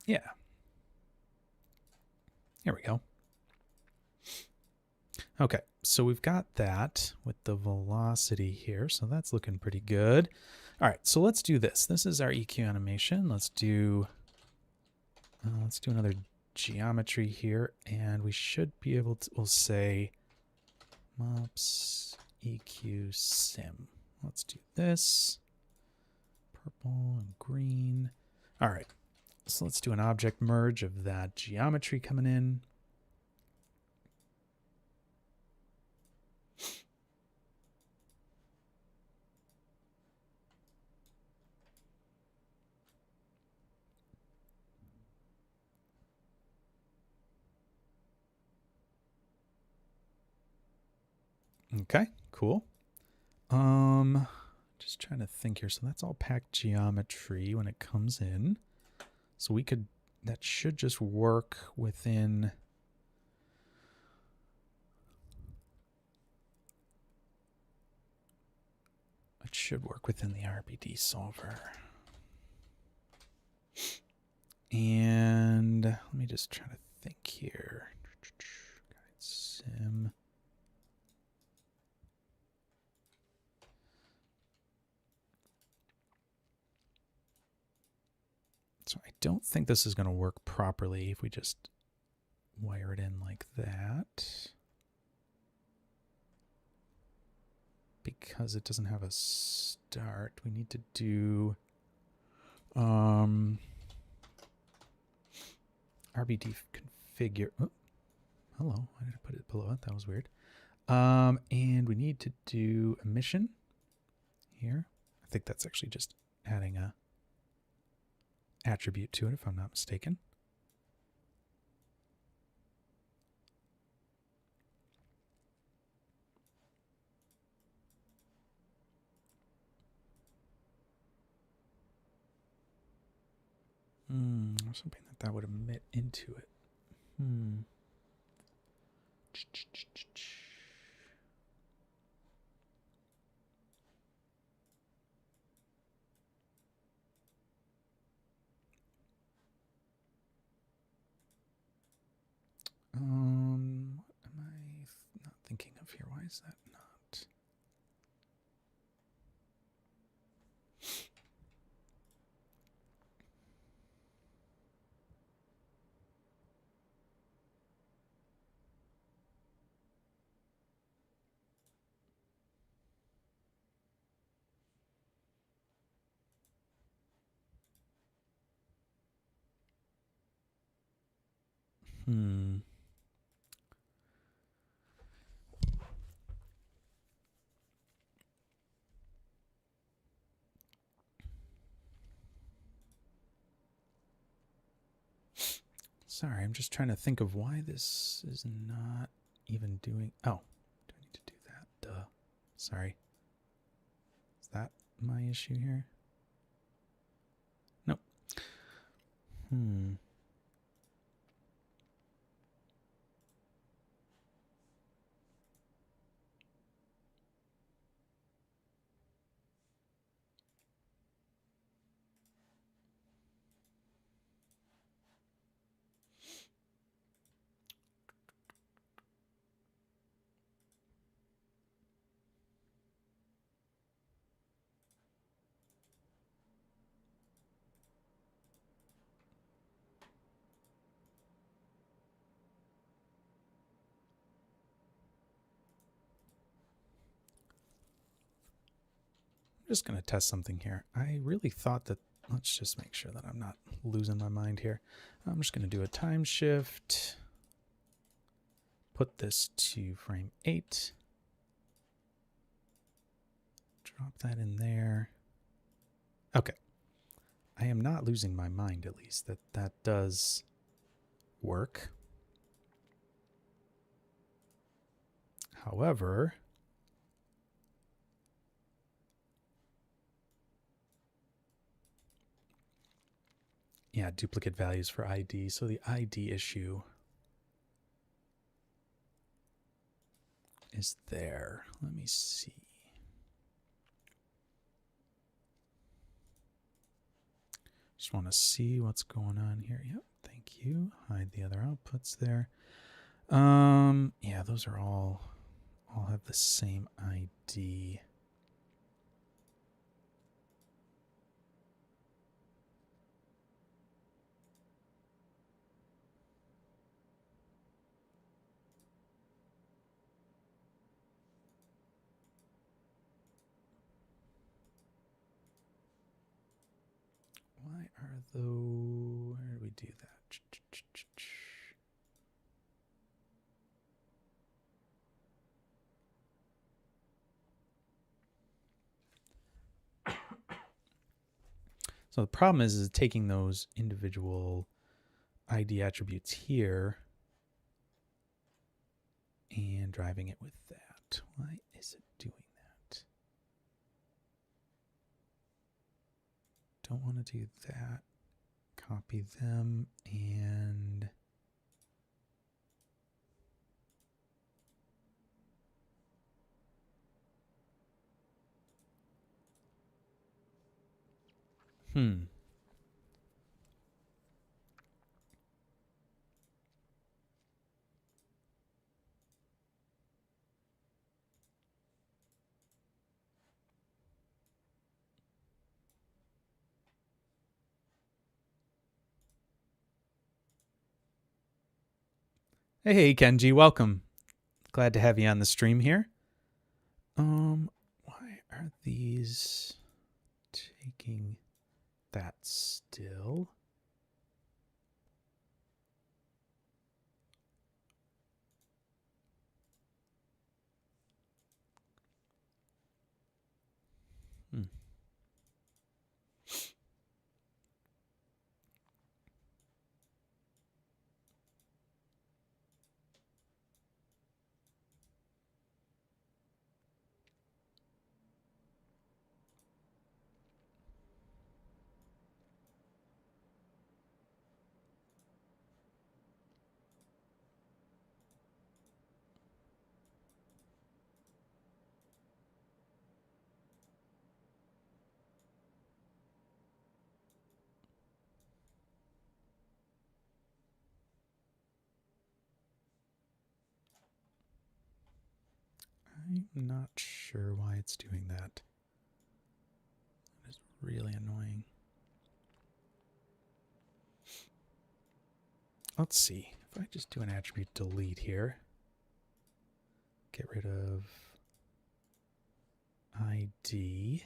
Yeah. Here we go. Okay, so we've got that with the velocity here, so that's looking pretty good. All right, so let's do this. This is our EQ animation. Let's do another geometry here, and we should be able to. We'll say MOPs EQ sim. Let's do this. Purple and green. All right. So let's do an object merge of that geometry coming in. Okay, cool. Just trying to think here. So that's all packed geometry when it comes in. So we could, that should just work within. It should work within the RBD solver. And let me just try to think here. Sim. So I don't think this is going to work properly if we just wire it in like that. Because it doesn't have a start. We need to do RBD configure. Oh, hello. Why did I put it below it? That was weird. And we need to do emission here. I think that's actually just adding a attribute to it, if I'm not mistaken. I was hoping that would emit into it. What am I not thinking of here? Why is that not? Sorry, I'm just trying to think of why this is not even doing. Oh, do I need to do that? Duh. Sorry. Is that my issue here? Nope. I'm just going to test something here. I really thought that, let's just make sure that I'm not losing my mind here. I'm just going to do a time shift. Put this to frame 8. Drop that in there. Okay. I am not losing my mind, at least. That does work. However, yeah, duplicate values for ID. So the ID issue is there. Let me see. Just want to see what's going on here. Yep, thank you. Hide the other outputs there. Yeah, those are all have the same ID. do that? So the problem is taking those individual ID attributes here and driving it with that. Why is it doing that? Don't want to do that. Copy them and Hey, Kenji, welcome. Glad to have you on the stream here. Why are these taking that still? I'm not sure why it's doing that. It's really annoying. Let's see. If I just do an attribute delete here, get rid of ID.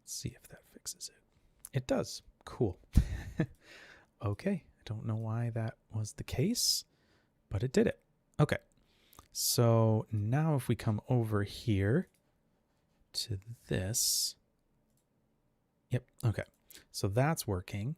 Let's see if that fixes it. It does. Cool. Okay. I don't know why that was the case, but it did it. Okay. So now if we come over here to this. Yep. Okay. So that's working.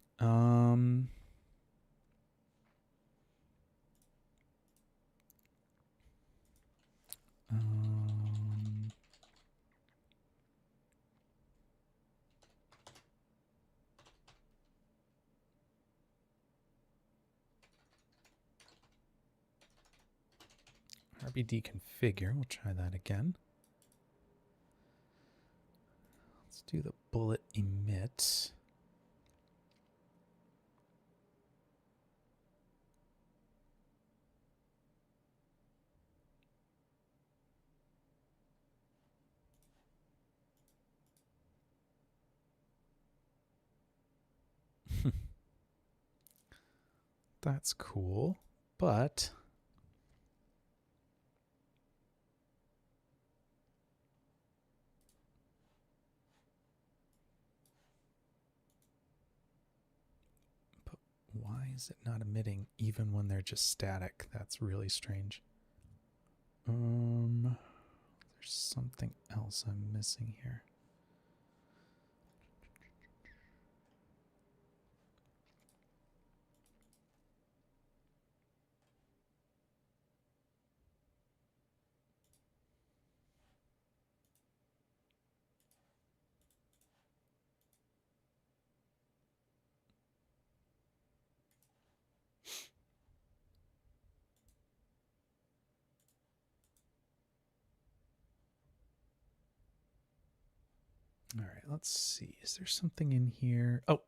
RBD configure. We'll try that again. Let's do the bullet emit. That's cool, but why is it not emitting even when they're just static? That's really strange. There's something else I'm missing here. All right, let's see. Is there something in here? Oh.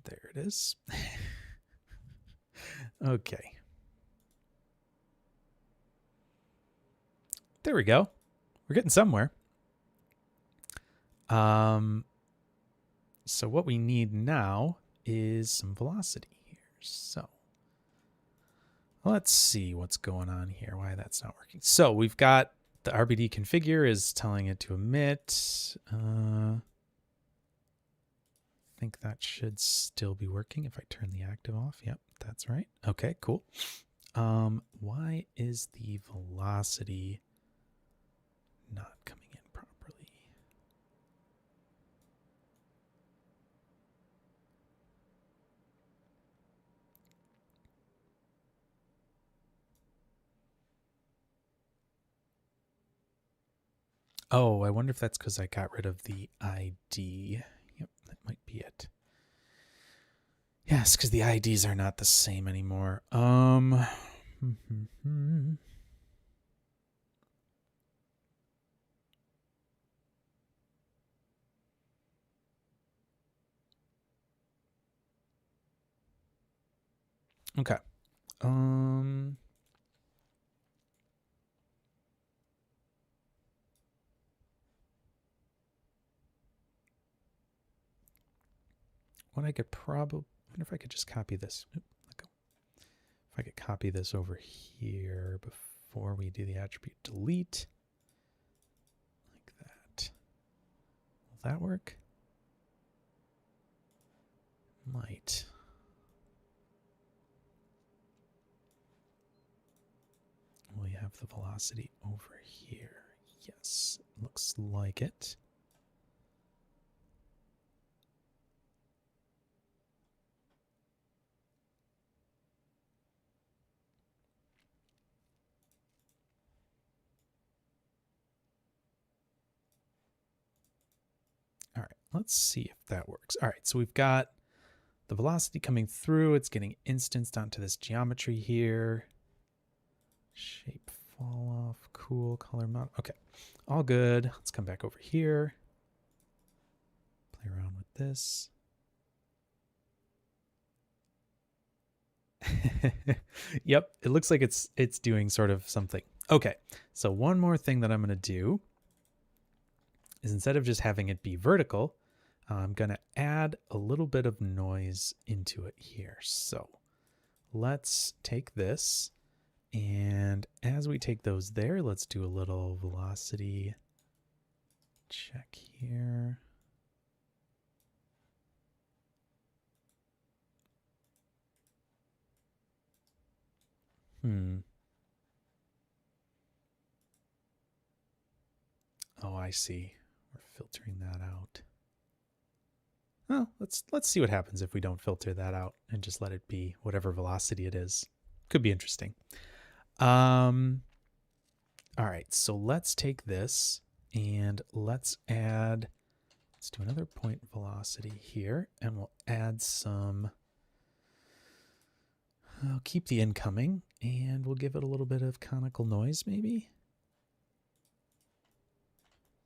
There it is. Okay. There we go. We're getting somewhere. So what we need now is some velocity here. So let's see what's going on here, why that's not working. So we've got the RBD configure is telling it to emit. think that should still be working if I turn the active off. Yep, that's right. Okay, cool. Why is the velocity not coming in properly? Oh, I wonder if that's because I got rid of the ID. Yep, that might be it. Yes, because the IDs are not the same anymore. Okay. What I could probably, I wonder if I could just copy this. Oop, let go. If I could copy this over here before we do the attribute delete, like that. Will that work? Might. We have the velocity over here. Yes, looks like it. All right, let's see if that works. All right, so we've got the velocity coming through. It's getting instanced onto this geometry here. Shape fall off, cool, color mod. Okay, all good. Let's come back over here. Play around with this. Yep, it looks like it's doing sort of something. Okay, so one more thing that I'm going to do is instead of just having it be vertical, I'm going to add a little bit of noise into it here. So let's take this, and as we take those there, let's do a little velocity check here. Oh, I see. We're filtering that out. Well, let's see what happens if we don't filter that out and just let it be whatever velocity it is. Could be interesting. All right, so let's take this and let's do another point velocity here, and we'll add some, I'll keep the incoming, and we'll give it a little bit of conical noise maybe.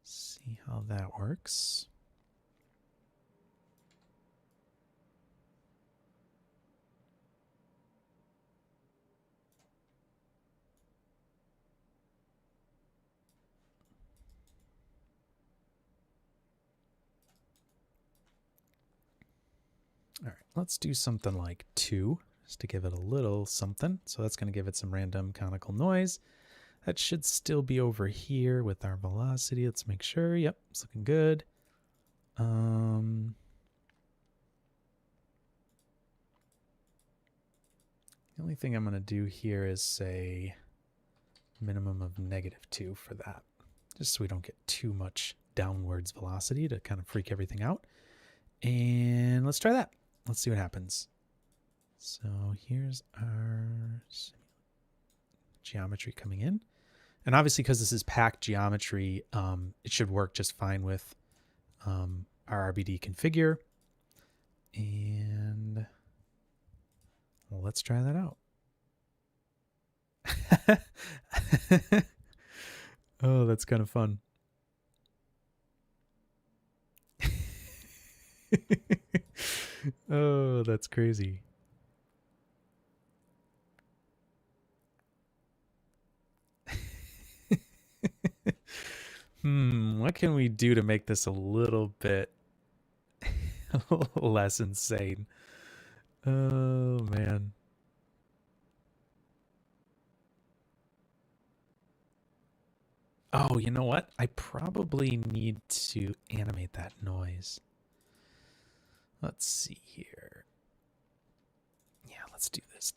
See how that works. All right, let's do something like 2, just to give it a little something. So that's going to give it some random conical noise. That should still be over here with our velocity. Let's make sure. Yep, it's looking good. The only thing I'm going to do here is say minimum of -2 for that, just so we don't get too much downwards velocity to kind of freak everything out. And let's try that. Let's see what happens. So here's our geometry coming in. And obviously, because this is packed geometry, it should work just fine with our RBD configure. And well, let's try that out. Oh, that's kind of fun. Oh, that's crazy. What can we do to make this a little bit less insane? Oh, man. Oh, you know what? I probably need to animate that noise. Let's see here. Yeah, let's do this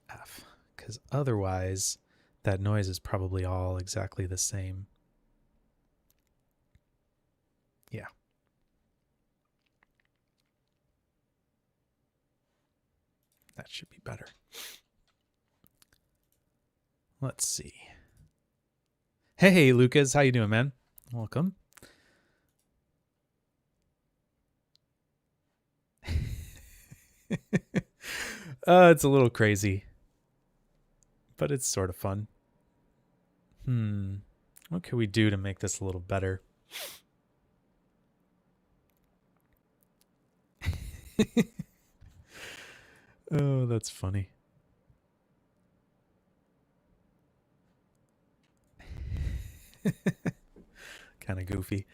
$F, because otherwise that noise is probably all exactly the same. Yeah. That should be better. Let's see. Hey, Lucas, how you doing, man? Welcome. It's a little crazy, but it's sort of fun. What can we do to make this a little better? Oh, that's funny. Kind of goofy.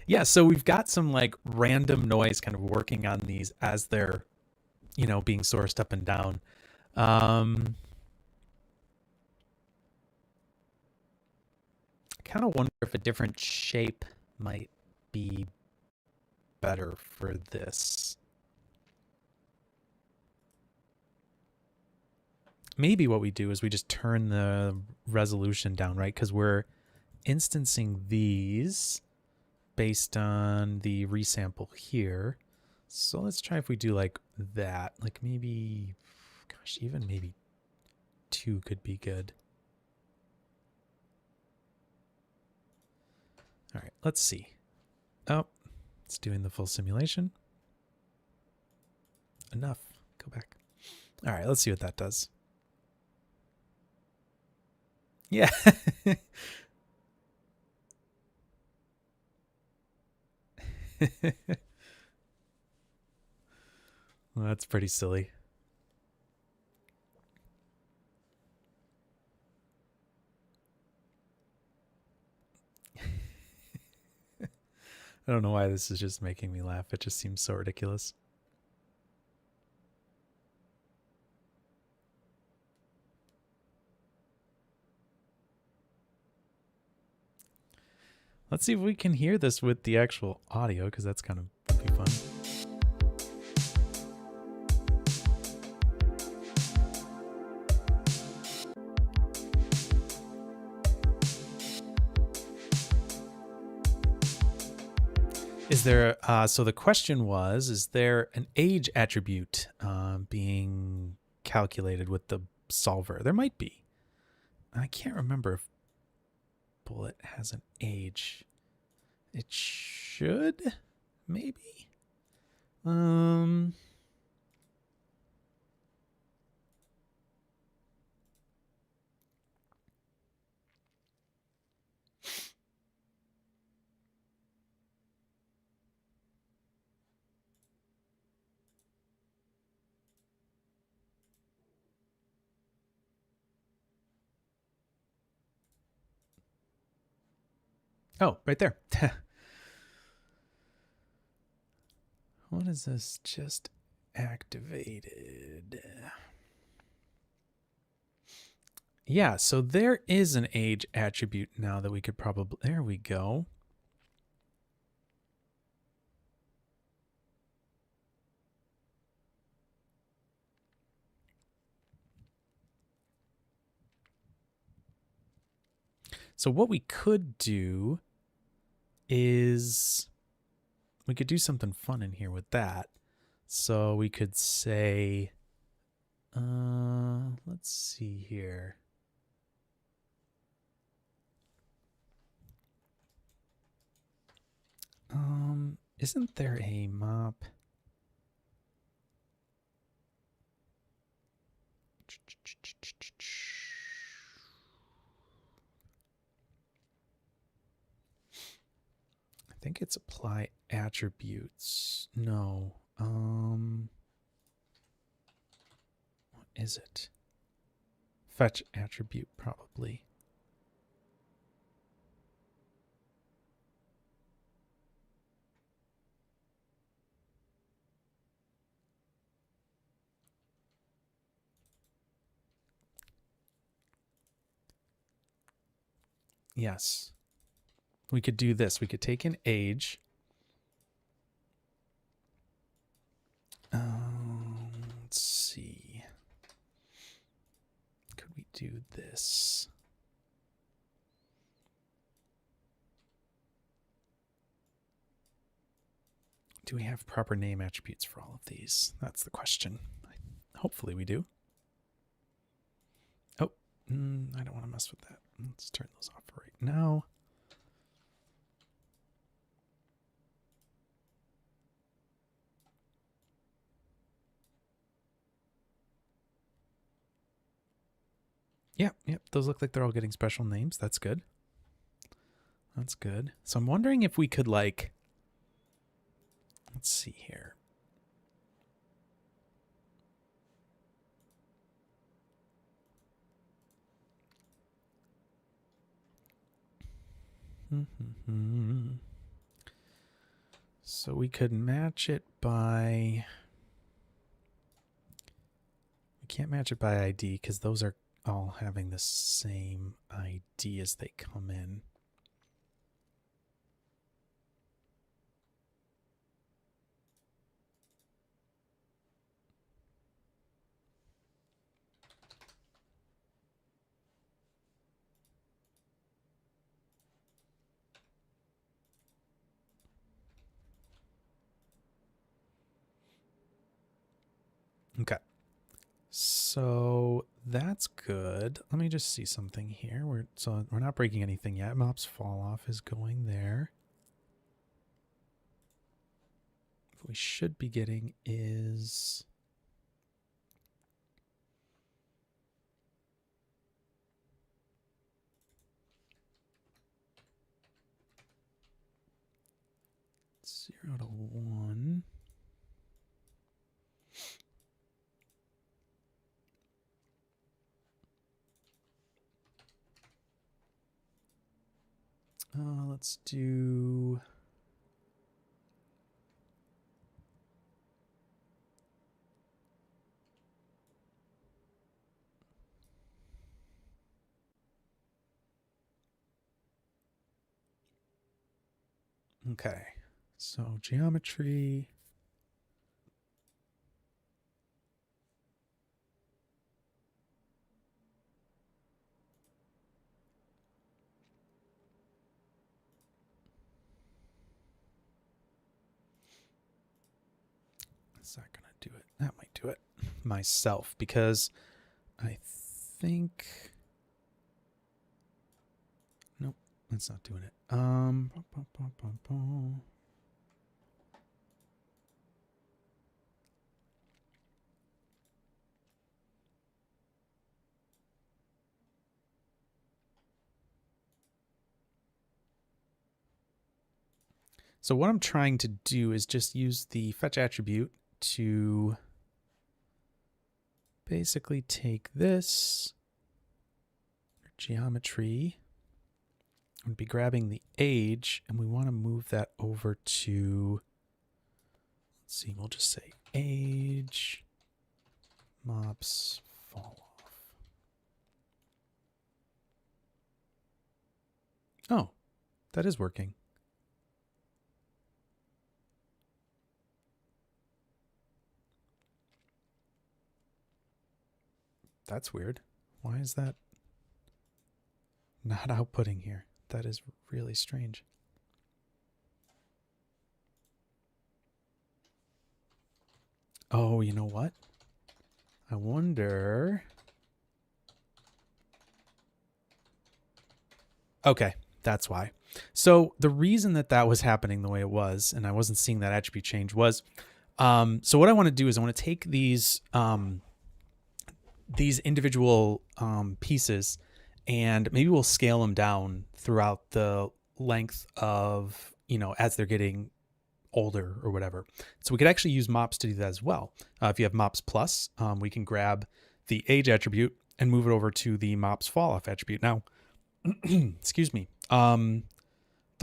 Yeah, so we've got some like random noise kind of working on these as they're, being sourced up and down. I kind of wonder if a different shape might be better for this. Maybe what we do is we just turn the resolution down, right? Because we're instancing these based on the resample here. So let's try if we do like that. Like maybe, gosh, even maybe 2 could be good. All right, let's see. Oh, it's doing the full simulation. Enough. Go back. All right, let's see what that does. Yeah. Well, that's pretty silly. I don't know why this is just making me laugh. It just seems so ridiculous. Let's see if we can hear this with the actual audio, because that's kind of be fun. Is there, so the question was, is there an age attribute being calculated with the solver? There might be. I can't remember if Bullet has an age. It should, maybe. Oh, right there. What is this just activated? Yeah, so there is an age attribute now that we could probably, there we go. So what we could do is we could do something fun in here with that. So we could say, let's see here. Isn't there a mop? I think it's apply attributes. No. What is it? Fetch attribute, probably. Yes. We could do this. We could take an age. do this. Do we have proper name attributes for all of these? That's the question. Hopefully we do. Oh, I don't want to mess with that. Let's turn those off right now. Yep, those look like they're all getting special names. That's good. That's good. So I'm wondering if we could, like, let's see here. So we could match it by, we can't match it by ID because those are all having the same ID as they come in. Okay. So that's good. Let me just see something here. We're not breaking anything yet. MOPs Falloff is going there. What we should be getting is zero to 1. Let's do okay. So geometry. Is that gonna do it? That might do it myself because I think, nope, that's not doing it. So what I'm trying to do is just use the fetch attribute to basically take this geometry and be grabbing the age, and we want to move that over to, let's see, we'll just say age mops fall off. Oh, that is working. That's weird. Why is that not outputting here? That is really strange. Oh, you know what? I wonder. Okay, that's why. So the reason that was happening the way it was, and I wasn't seeing that attribute change, was so what I want to do is I want to take these individual pieces, and maybe we'll scale them down throughout the length of, as they're getting older or whatever. So we could actually use MOPs to do that as well. If you have MOPs plus, we can grab the age attribute and move it over to the MOPs fall off attribute. Now, excuse me. The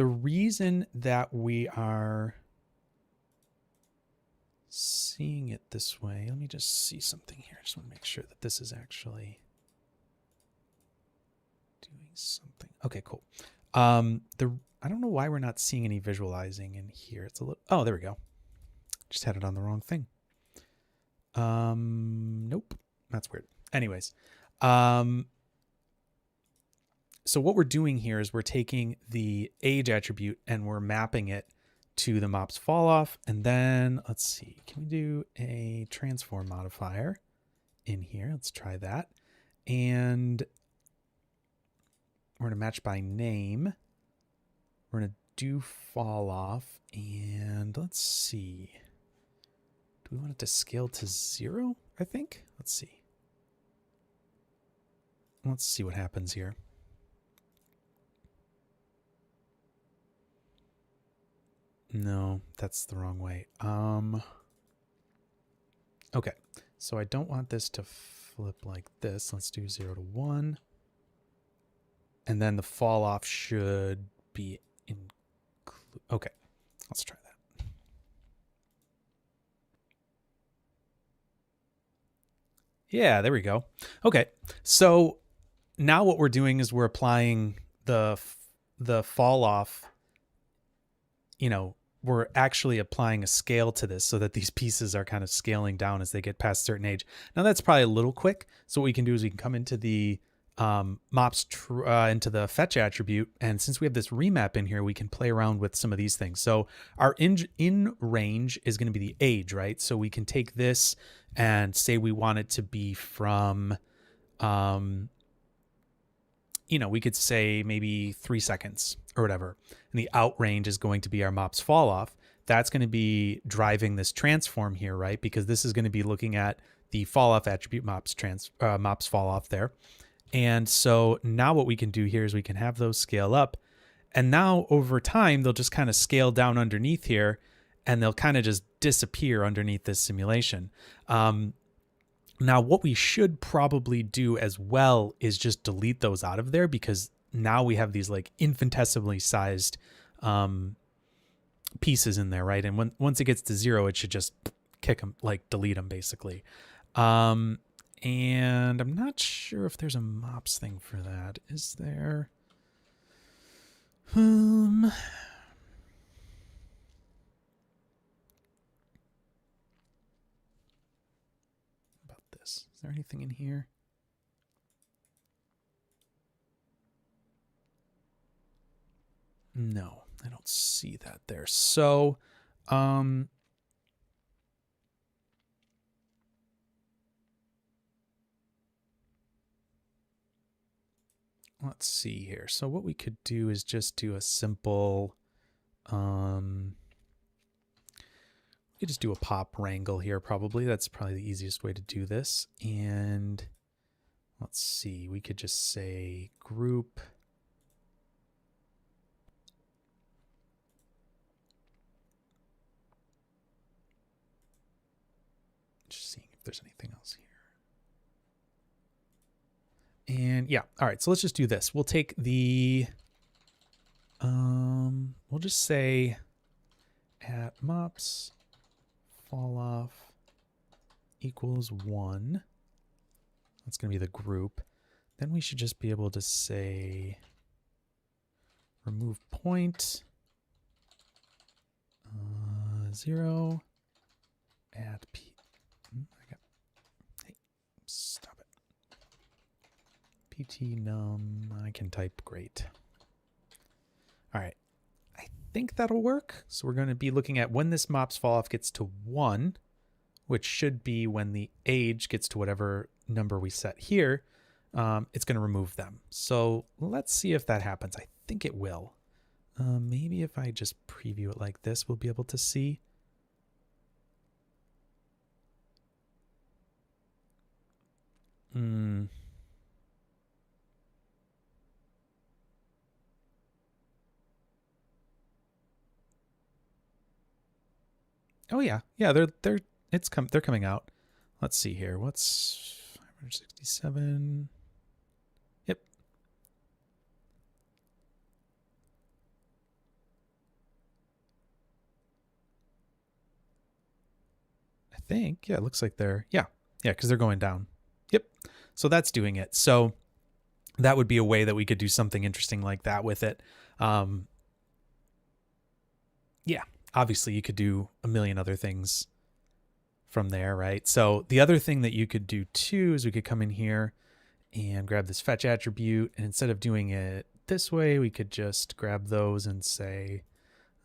reason that we are seeing it this way, let me just see something here. I just want to make sure that this is actually doing something. Okay, cool. I don't know why we're not seeing any visualizing in here. It's a little, oh, there we go. Just had it on the wrong thing. Nope, that's weird. Anyways, So what we're doing here is we're taking the age attribute and we're mapping it to the MOPs Falloff. And then let's see, can we do a transform modifier in here? Let's try that. And we're going to match by name. We're going to do Falloff. And let's see. Do we want it to scale to 0? I think. Let's see. Let's see what happens here. No, that's the wrong way. Okay, so I don't want this to flip like this. Let's do 0 to 1. And then the fall off should be okay, let's try that. Yeah, there we go. Okay, so now what we're doing is we're applying the fall off, you know, we're actually applying a scale to this so that these pieces are kind of scaling down as they get past a certain age. Now that's probably a little quick. So what we can do is we can come into the MOPs into the fetch attribute. And since we have this remap in here, we can play around with some of these things. So our in range is going to be the age, right? So we can take this and say we want it to be from, you know, we could say maybe 3 seconds or whatever. And the out range is going to be our MOPs fall off. That's going to be driving this transform here, right? Because this is going to be looking at the fall off attribute MOPs fall off there. And so now what we can do here is we can have those scale up. And now over time, they'll just kind of scale down underneath here and they'll kind of just disappear underneath this simulation. Now, what we should probably do as well is just delete those out of there, because now we have these like infinitesimally sized pieces in there, right? And once it gets to 0, it should just kick them, like delete them basically. And I'm not sure if there's a MOPs thing for that. Is there? About this. Is there anything in here? No, I don't see that there. So, let's see here. So what we could do is just do a simple, we could just do a pop wrangle here probably. That's probably the easiest way to do this. And let's see, we could just say group. Just seeing if there's anything else here. And yeah, all right, so let's just do this. We'll take the, we'll just say at MOPs fall off equals 1. That's going to be the group. Then we should just be able to say remove point 0 at p. Hey, stop it. PT num. I can type, great. All right, I think that'll work. So we're going to be looking at when this MOPs fall off gets to 1, which should be when the age gets to whatever number we set here. It's going to remove them. So let's see if that happens. I think it will. Maybe if I just preview it like this, we'll be able to see. Oh yeah, they're coming out. Let's see here. What's 567? Yep. I think, yeah, it looks like they're, yeah, because they're going down. Yep. So that's doing it. So that would be a way that we could do something interesting like that with it. Yeah, obviously you could do a million other things from there, right? So the other thing that you could do too is we could come in here and grab this fetch attribute. And instead of doing it this way, we could just grab those and say,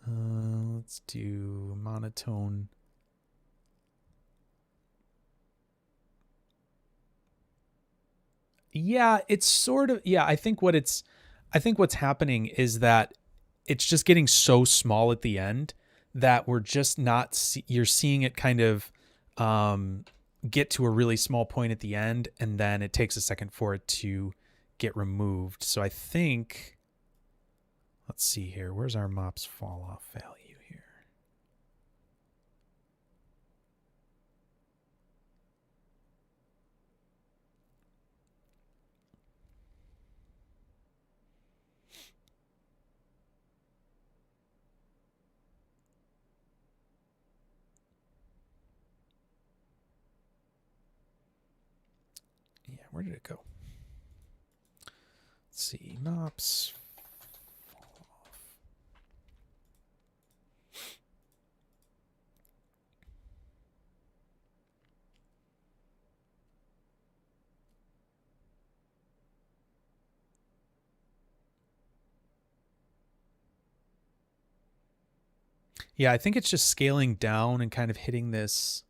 let's do monotone. Yeah, it's sort of, yeah, I think what's happening is that it's just getting so small at the end that we're just not, you're seeing it kind of get to a really small point at the end, and then it takes a second for it to get removed. So I think, let's see here. Where's our MOPs fall off value here? Yeah, where did it go? Let's see, MOPs fall off. Yeah, I think it's just scaling down and kind of hitting this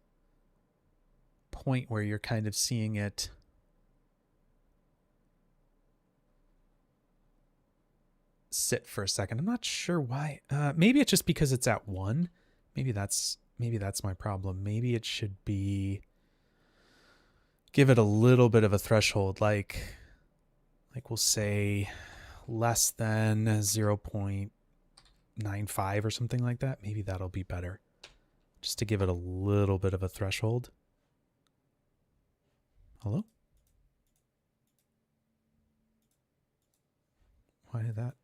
point where you're kind of seeing it sit for a second. I'm not sure why. Maybe it's just because it's at 1. Maybe that's my problem. Maybe it should be, give it a little bit of a threshold, like we'll say less than 0.95 or something like that. Maybe that'll be better, just to give it a little bit of a threshold. Hello? Why did that?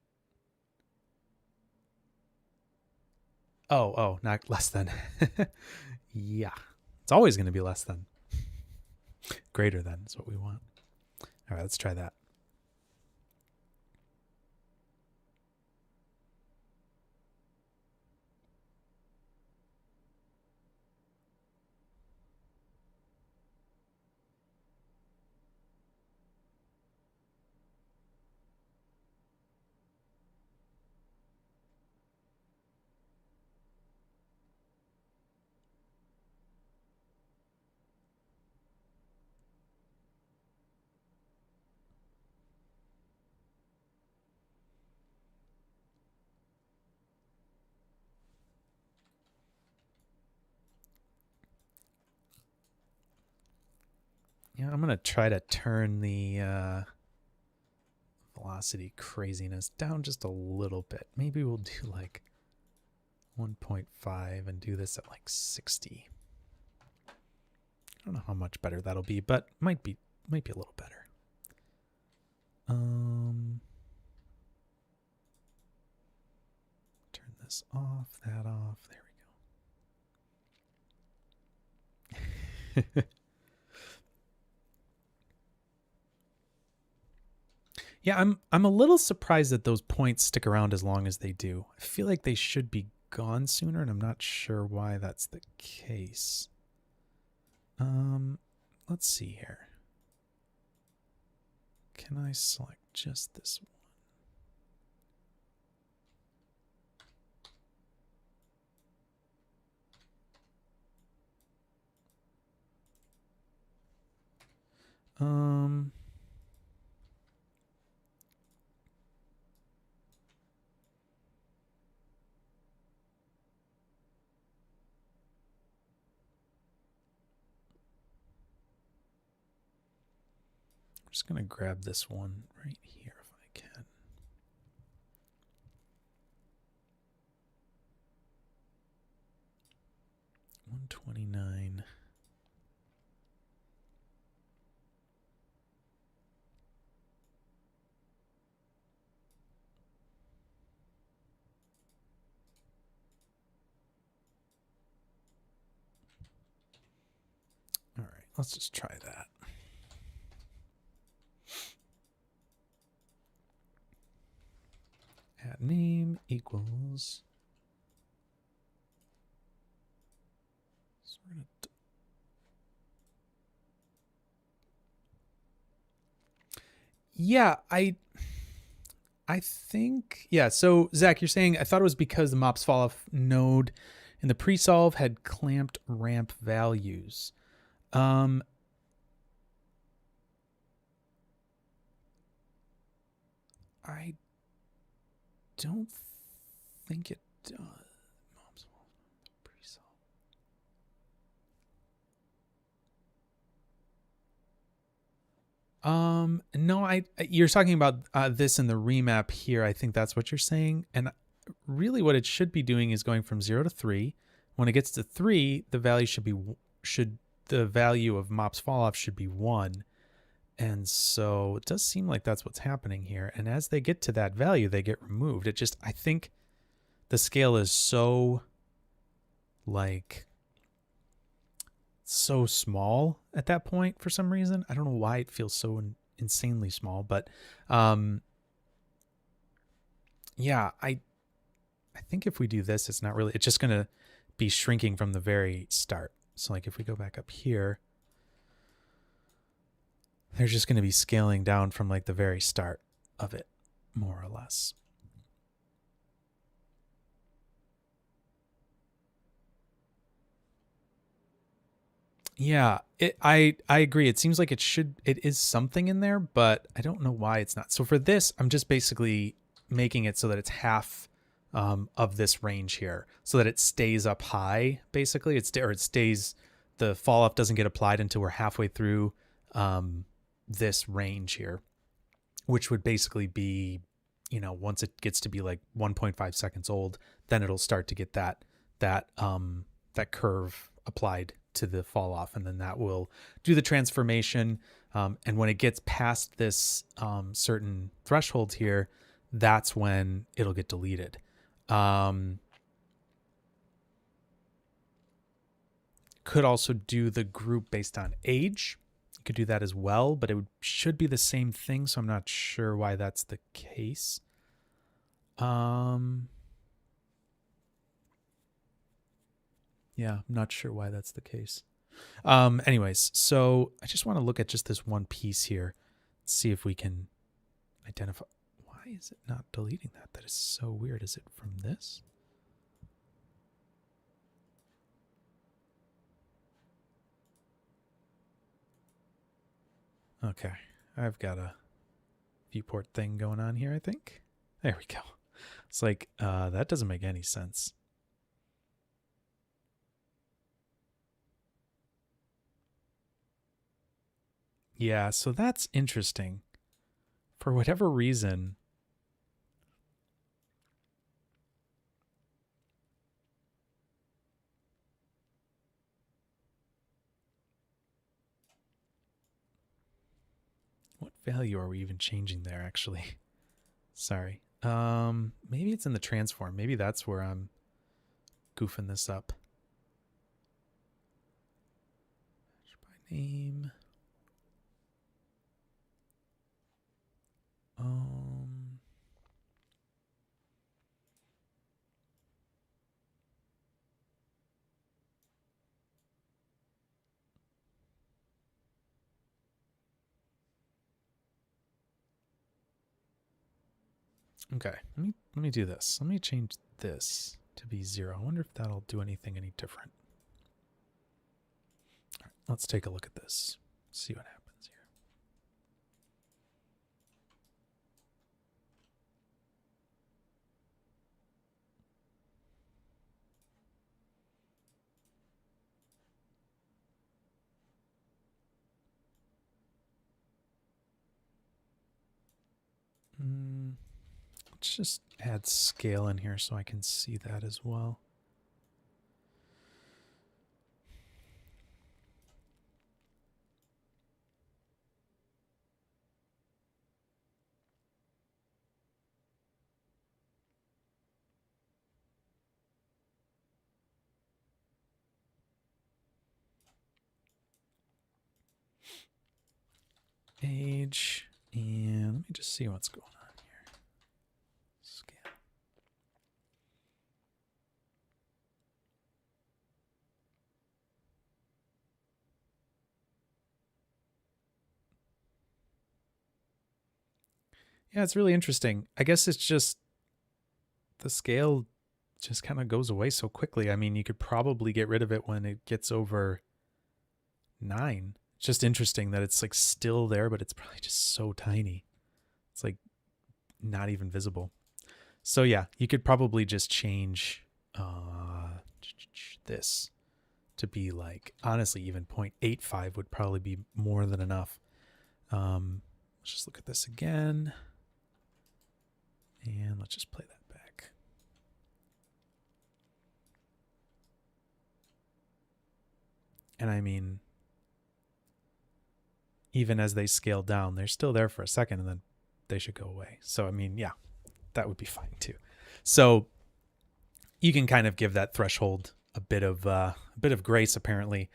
Oh, not less than. Yeah, it's always going to be less than. Greater than is what we want. All right, let's try that. Yeah, I'm going to try to turn the velocity craziness down just a little bit. Maybe we'll do like 1.5 and do this at like 60. I don't know how much better that'll be, but might be a little better. Turn this off, that off. There we go. Yeah, I'm a little surprised that those points stick around as long as they do. I feel like they should be gone sooner, and I'm not sure why that's the case. Let's see here. Can I select just this one? I'm just going to grab this one right here if I can. $129. All right, let's just try that. Add name equals. So we're gonna Yeah, I think, yeah. So Zach, you're saying, I thought it was because the MOPs Falloff node in the pre-solve had clamped ramp values. Um, I don't think it does. MOPs Falloff pre-solve. No, you're talking about this in the remap here. I think that's what you're saying. And really what it should be doing is going from 0 to 3. When it gets to 3, the value should the value of MOPs Falloff should be 1. And so it does seem like that's what's happening here. And as they get to that value, they get removed. It just, I think the scale is so, like, so small at that point for some reason. I don't know why it feels so insanely small, but yeah, I think if we do this, it's not really, it's just going to be shrinking from the very start. So like if we go back up here, they're just going to be scaling down from like the very start of it, more or less. Yeah, I agree. It seems like it is something in there, but I don't know why it's not. So for this, I'm just basically making it so that it's half of this range here, so that it stays up high. Basically, it stays. The fall off doesn't get applied until we're halfway through this range here, which would basically be, once it gets to be like 1.5 seconds old, then it'll start to get that curve applied to the fall off, and then that will do the transformation. And when it gets past this certain threshold here, that's when it'll get deleted. Could also do the group based on age. You could do that as well, but should be the same thing, so I'm not sure why that's the case. Yeah, I'm not sure why that's the case. Anyways, so I just want to look at just this one piece here, see if we can identify. Why is it not deleting that? That is so weird. Is it from this? Okay, I've got a viewport thing going on here, I think. There we go. It's like, that doesn't make any sense. Yeah, so that's interesting. For whatever reason, what value are we even changing there, actually? Sorry. Maybe it's in the transform. Maybe that's where I'm goofing this up. By name. Okay, let me do this. Let me change this to be 0. I wonder if that'll do anything any different. All right, let's take a look at this. See what happens here. Let's just add scale in here so I can see that as well. Age, and let me just see what's going on here. Scale. Yeah, it's really interesting. I guess it's just the scale just kind of goes away so quickly. I mean, you could probably get rid of it when it gets over 9. It's just interesting that it's like still there, but it's probably just so tiny. It's like not even visible. So yeah, you could probably just change this to be like, honestly, even 0.85 would probably be more than enough. Let's just look at this again. And let's just play that back. And I mean, even as they scale down, they're still there for a second and then they should go away. So, I mean, yeah, that would be fine too. So you can kind of give that threshold a bit of grace, apparently.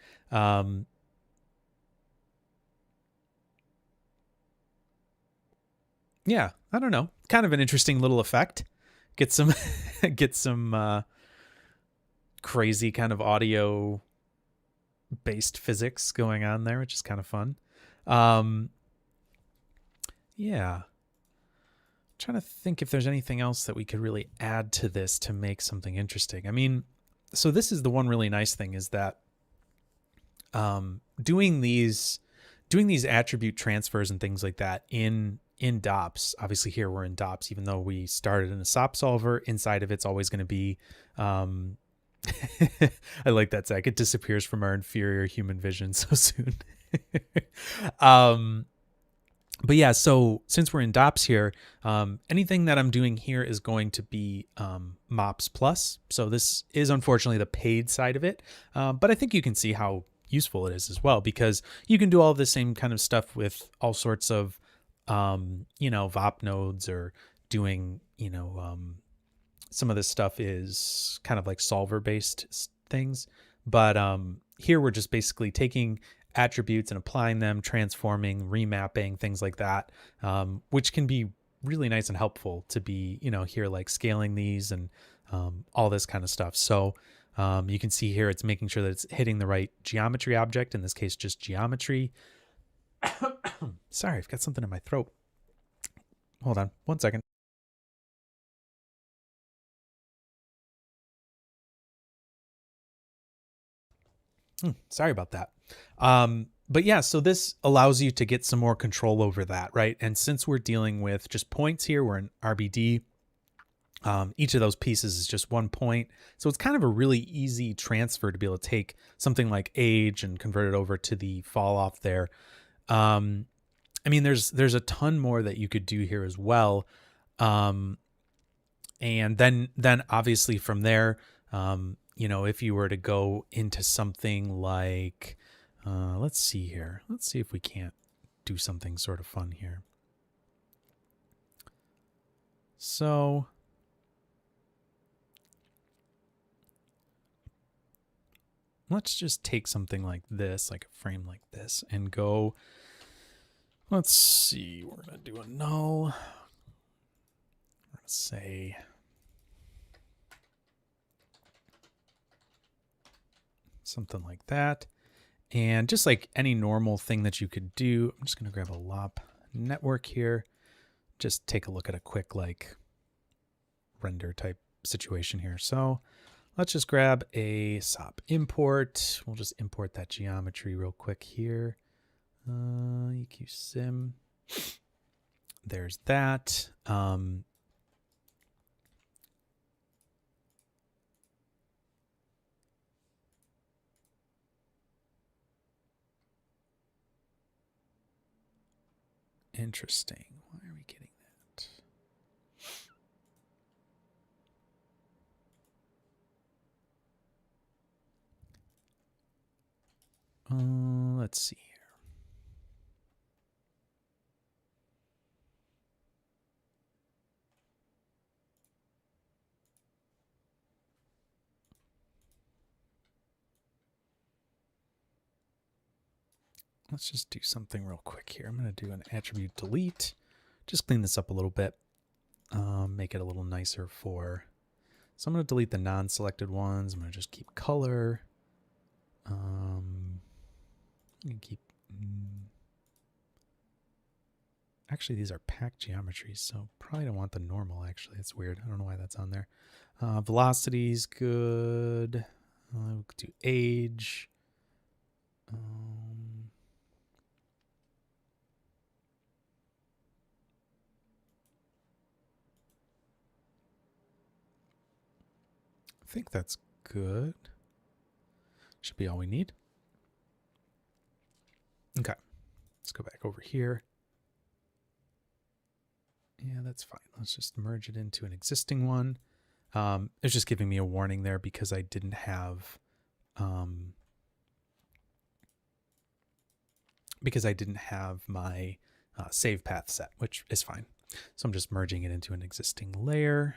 Yeah, I don't know. Kind of an interesting little effect. Get some crazy kind of audio based physics going on there, which is kind of fun. Yeah. I'm trying to think if there's anything else that we could really add to this to make something interesting. I mean, so this is the one really nice thing is that doing these attribute transfers and things like that in DOPS. Obviously here we're in DOPS, even though we started in a SOP solver. Inside of it's always going to be I like that, Zach. It disappears from our inferior human vision so soon. But yeah, so since we're in DOPS here, anything that I'm doing here is going to be MOPs plus. So this is unfortunately the paid side of it. But I think you can see how useful it is as well, because you can do all the same kind of stuff with all sorts of, VOP nodes, or doing, some of this stuff is kind of like solver based things. But here we're just basically taking attributes and applying them, transforming, remapping, things like that, which can be really nice and helpful to be, here, like scaling these and all this kind of stuff. So you can see here it's making sure that it's hitting the right geometry object, in this case just geometry. Sorry, I've got something in my throat. Hold on 1 second. Sorry about that. But yeah, so this allows you to get some more control over that, right? And since we're dealing with just points here, we're in RBD. Each of those pieces is just 1 point. So it's kind of a really easy transfer to be able to take something like age and convert it over to the Falloff there. I mean, there's a ton more that you could do here as well. And then obviously from there, if you were to go into something like, let's see here. Let's see if we can't do something sort of fun here. So let's just take something like this, like a frame like this, and go, let's see, we're going to do a null. We're going to say something like that. And just like any normal thing that you could do, I'm just going to grab a lop network here. Just take a look at a quick like render type situation here. So let's just grab a SOP import. We'll just import that geometry real quick here. EQ sim. There's that. Interesting. Why are we getting that? Let's see here. Let's just do something real quick here. I'm going to do an attribute delete. Just clean this up a little bit. Make it a little nicer for... So I'm going to delete the non-selected ones. I'm going to just keep color. I'm going to keep... Actually, these are packed geometries, so probably don't want the normal, actually. It's weird. I don't know why that's on there. Velocity's good. We'll do age. I think that's good. Should be all we need. Okay. Let's go back over here. Yeah, that's fine. Let's just merge it into an existing one. It's just giving me a warning there because I didn't have my save path set, which is fine. So I'm just merging it into an existing layer.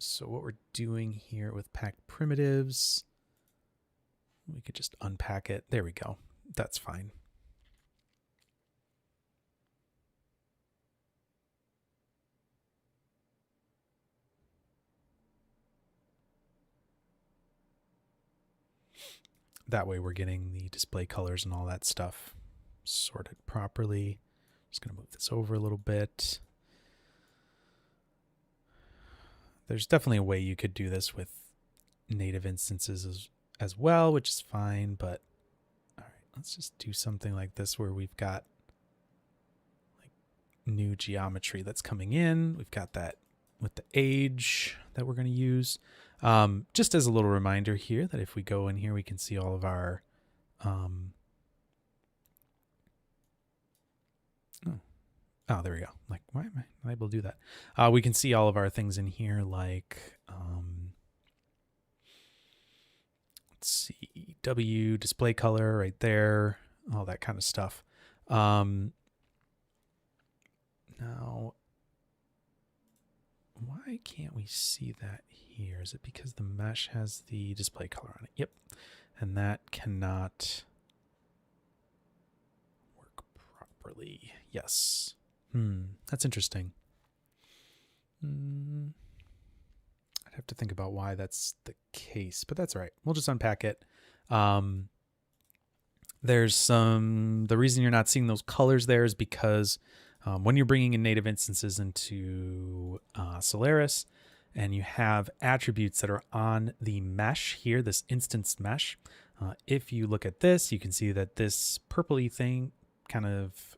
So what we're doing here with packed primitives, we could just unpack it. There we go. That's fine. That way we're getting the display colors and all that stuff sorted properly. Just going to move this over a little bit. There's definitely a way you could do this with native instances as well, which is fine, but all right, let's just do something like this where we've got like new geometry that's coming in. We've got that with the age that we're going to use. Just as a little reminder here that if we go in here, we can see all of our oh, there we go. Like, why am I not able to do that? We can see all of our things in here, like, let's see, W, display color right there, all that kind of stuff. Now, why can't we see that here? Is it because the mesh has the display color on it? Yep. And that cannot work properly. Yes. That's interesting. I'd have to think about why that's the case, but that's all right. We'll just unpack it. There's the reason you're not seeing those colors there is because when you're bringing in native instances into Solaris and you have attributes that are on the mesh here, this instance mesh, if you look at this, you can see that this purpley thing, kind of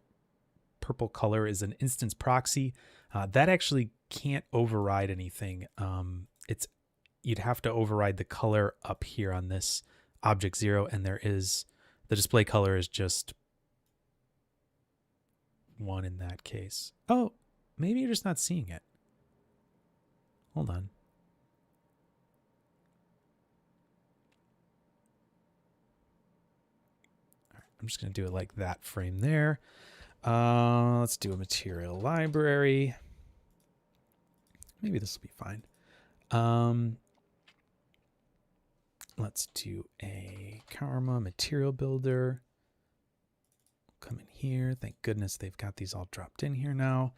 purple color, is an instance proxy. That actually can't override anything. You'd have to override the color up here on this object 0, and the display color is just 1 in that case. Oh, maybe you're just not seeing it. Hold on. All right, I'm just going to do it like that frame there. Let's do a material library. Maybe this will be fine. Let's do a Karma material builder. Come in here. Thank goodness they've got these all dropped in here now.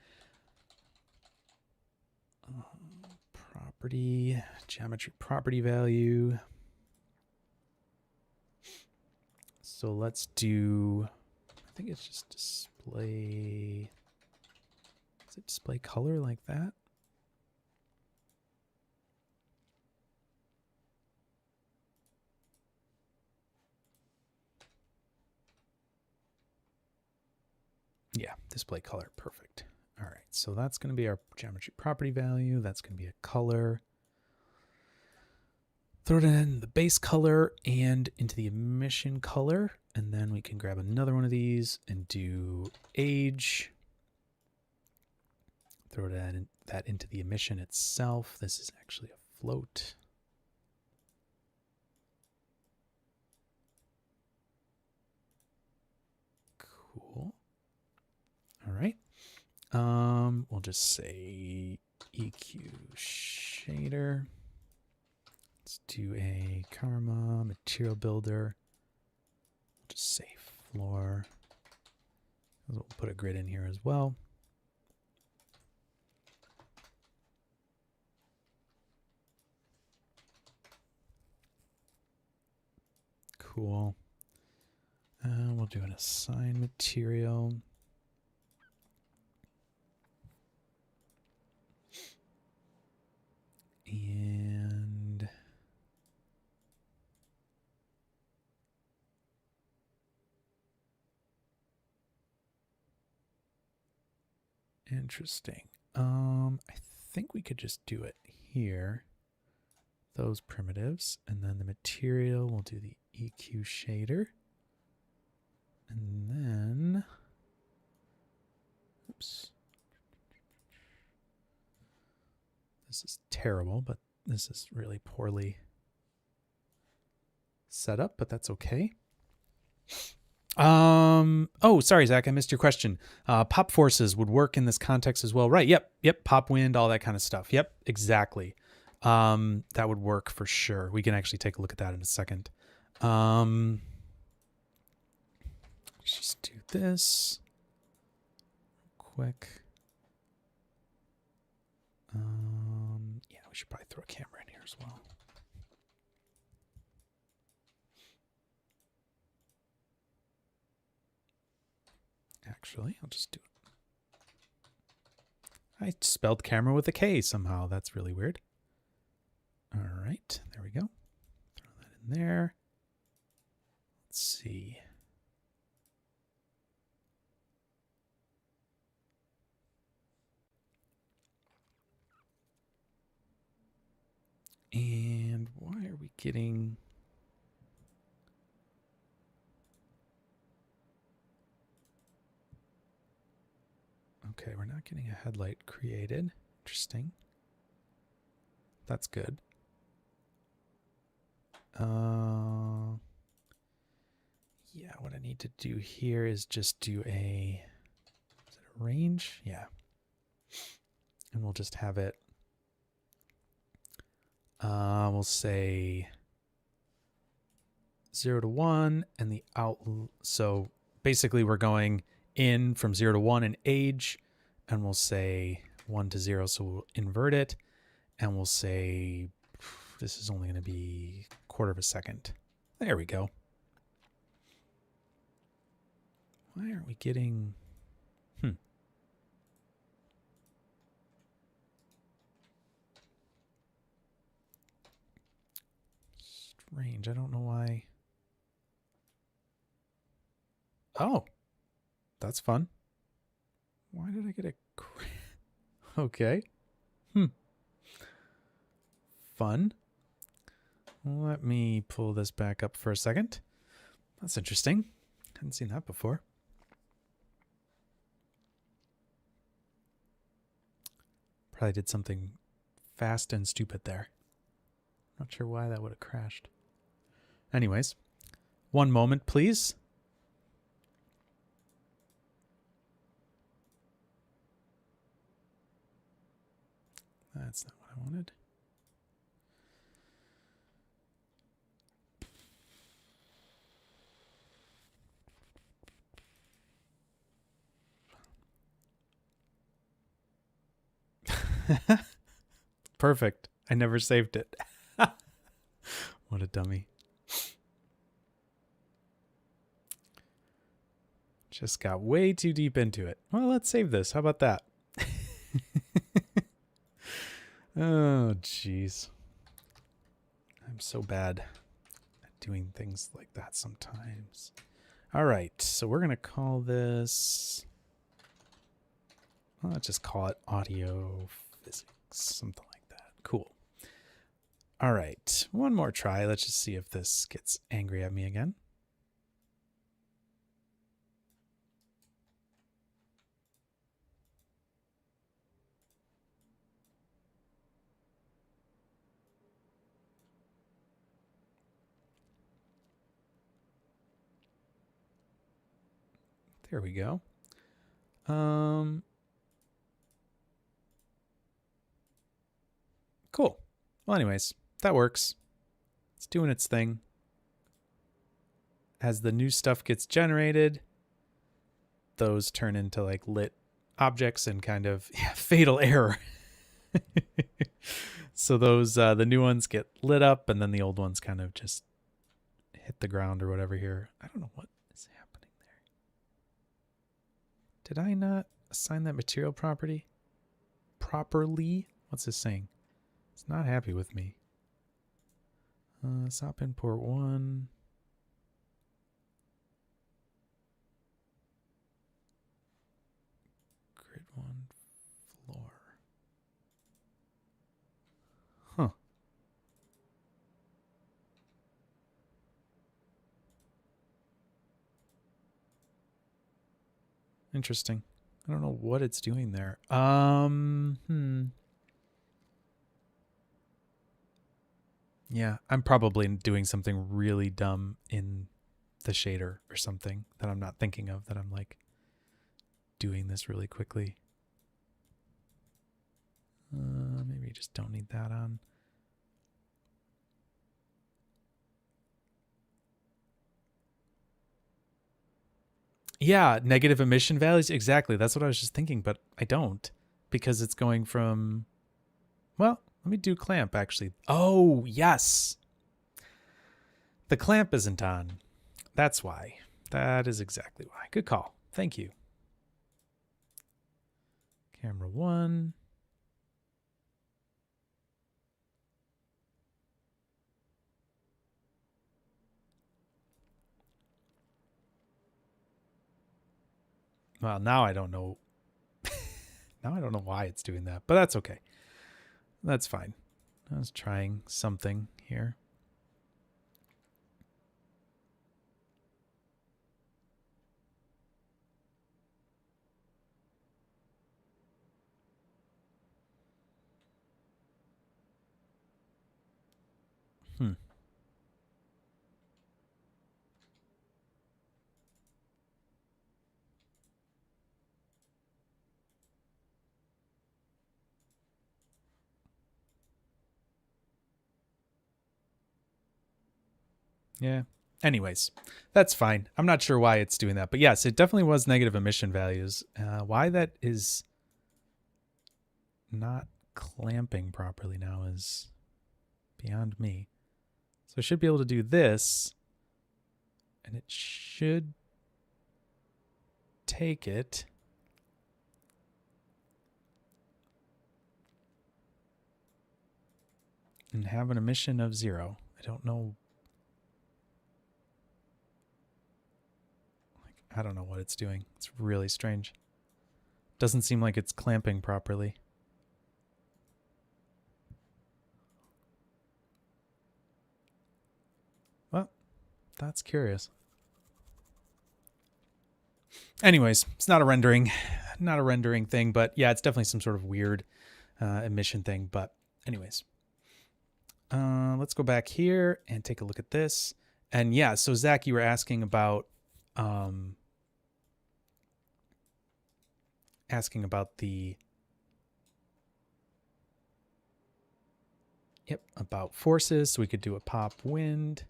Property, geometry property value. So let's do, I think it's just display. Is it display color like that? Yeah, display color, perfect. All right, so that's going to be our geometry property value. That's going to be a color. Throw it in the base color and into the emission color. And then we can grab another one of these and do age. Throw that into the emission itself. This is actually a float. Cool. All right. We'll just say EQ shader. Let's do a Karma material builder. Just say floor. We'll put a grid in here as well. cool. We'll do an assign material. And interesting. I think we could just do it here. Those primitives, and then the material, we'll do the EQ shader. And then, oops. This is terrible, but this is really poorly set up, but that's okay. Oh, sorry, Zach, I missed your question. Pop forces would work in this context as well. Right. Yep. Pop wind, all that kind of stuff. Yep, exactly. That would work for sure. We can actually take a look at that in a second. Just do this quick. Yeah, we should probably throw a camera in here as well. Actually, I'll just do it. I spelled camera with a K somehow. That's really weird. All right, there we go. Throw that in there. Let's see. And why are we getting... Okay, we're not getting a headlight created. Interesting. That's good. Yeah, what I need to do here is just do a... Is it a range? Yeah. And we'll just have it... we'll say 0 to 1 and the out. So basically we're going in from 0 to 1 in age, and we'll say 1 to 0. So we'll invert it, and we'll say this is only going to be 1/4 of a second. There we go. Why aren't we getting... Range. I don't know why. Oh, that's fun. Why did I get a... Okay. Fun. Let me pull this back up for a second. That's interesting. Hadn't seen that before. Probably did something fast and stupid there. Not sure why that would have crashed. Anyways, one moment, please. That's not what I wanted. Perfect. I never saved it. What a dummy. Just got way too deep into it. Well, let's save this. How about that? Oh, jeez. I'm so bad at doing things like that sometimes. All right, so we're going to call this... Well, let's just call it audio physics, something like that. Cool. All right, one more try. Let's just see if this gets angry at me again. There we go. Cool. Well, anyways, that works. It's doing its thing. As the new stuff gets generated, those turn into like lit objects and kind of fatal error. So those the new ones get lit up, and then the old ones kind of just hit the ground or whatever here. I don't know what is happening there. Did I not assign that material property properly? What's this saying? It's not happy with me. Stop in port 1. Grid 1 floor. Huh. Interesting. I don't know what it's doing there. Yeah, I'm probably doing something really dumb in the shader or something that I'm not thinking of, that I'm like doing this really quickly. Maybe you just don't need that on. Yeah, negative emission values. Exactly. That's what I was just thinking, but I don't, because it's going from, well, let me do clamp actually. Oh, yes. The clamp isn't on. That's why. That is exactly why. Good call. Thank you. Camera 1. Well, now I don't know. Now I don't know why it's doing that, but that's okay. That's fine. I was trying something here. Yeah. Anyways, that's fine. I'm not sure why it's doing that, but yes, it definitely was negative emission values. Why that is not clamping properly now is beyond me. So I should be able to do this, and it should take it. And have an emission of 0. I don't know. I don't know what it's doing. It's really strange. Doesn't seem like it's clamping properly. Well, that's curious. Anyways, it's not a rendering thing, but yeah, it's definitely some sort of weird emission thing. But anyways, let's go back here and take a look at this. And yeah, so Zach, you were asking about the about forces. So we could do a pop wind.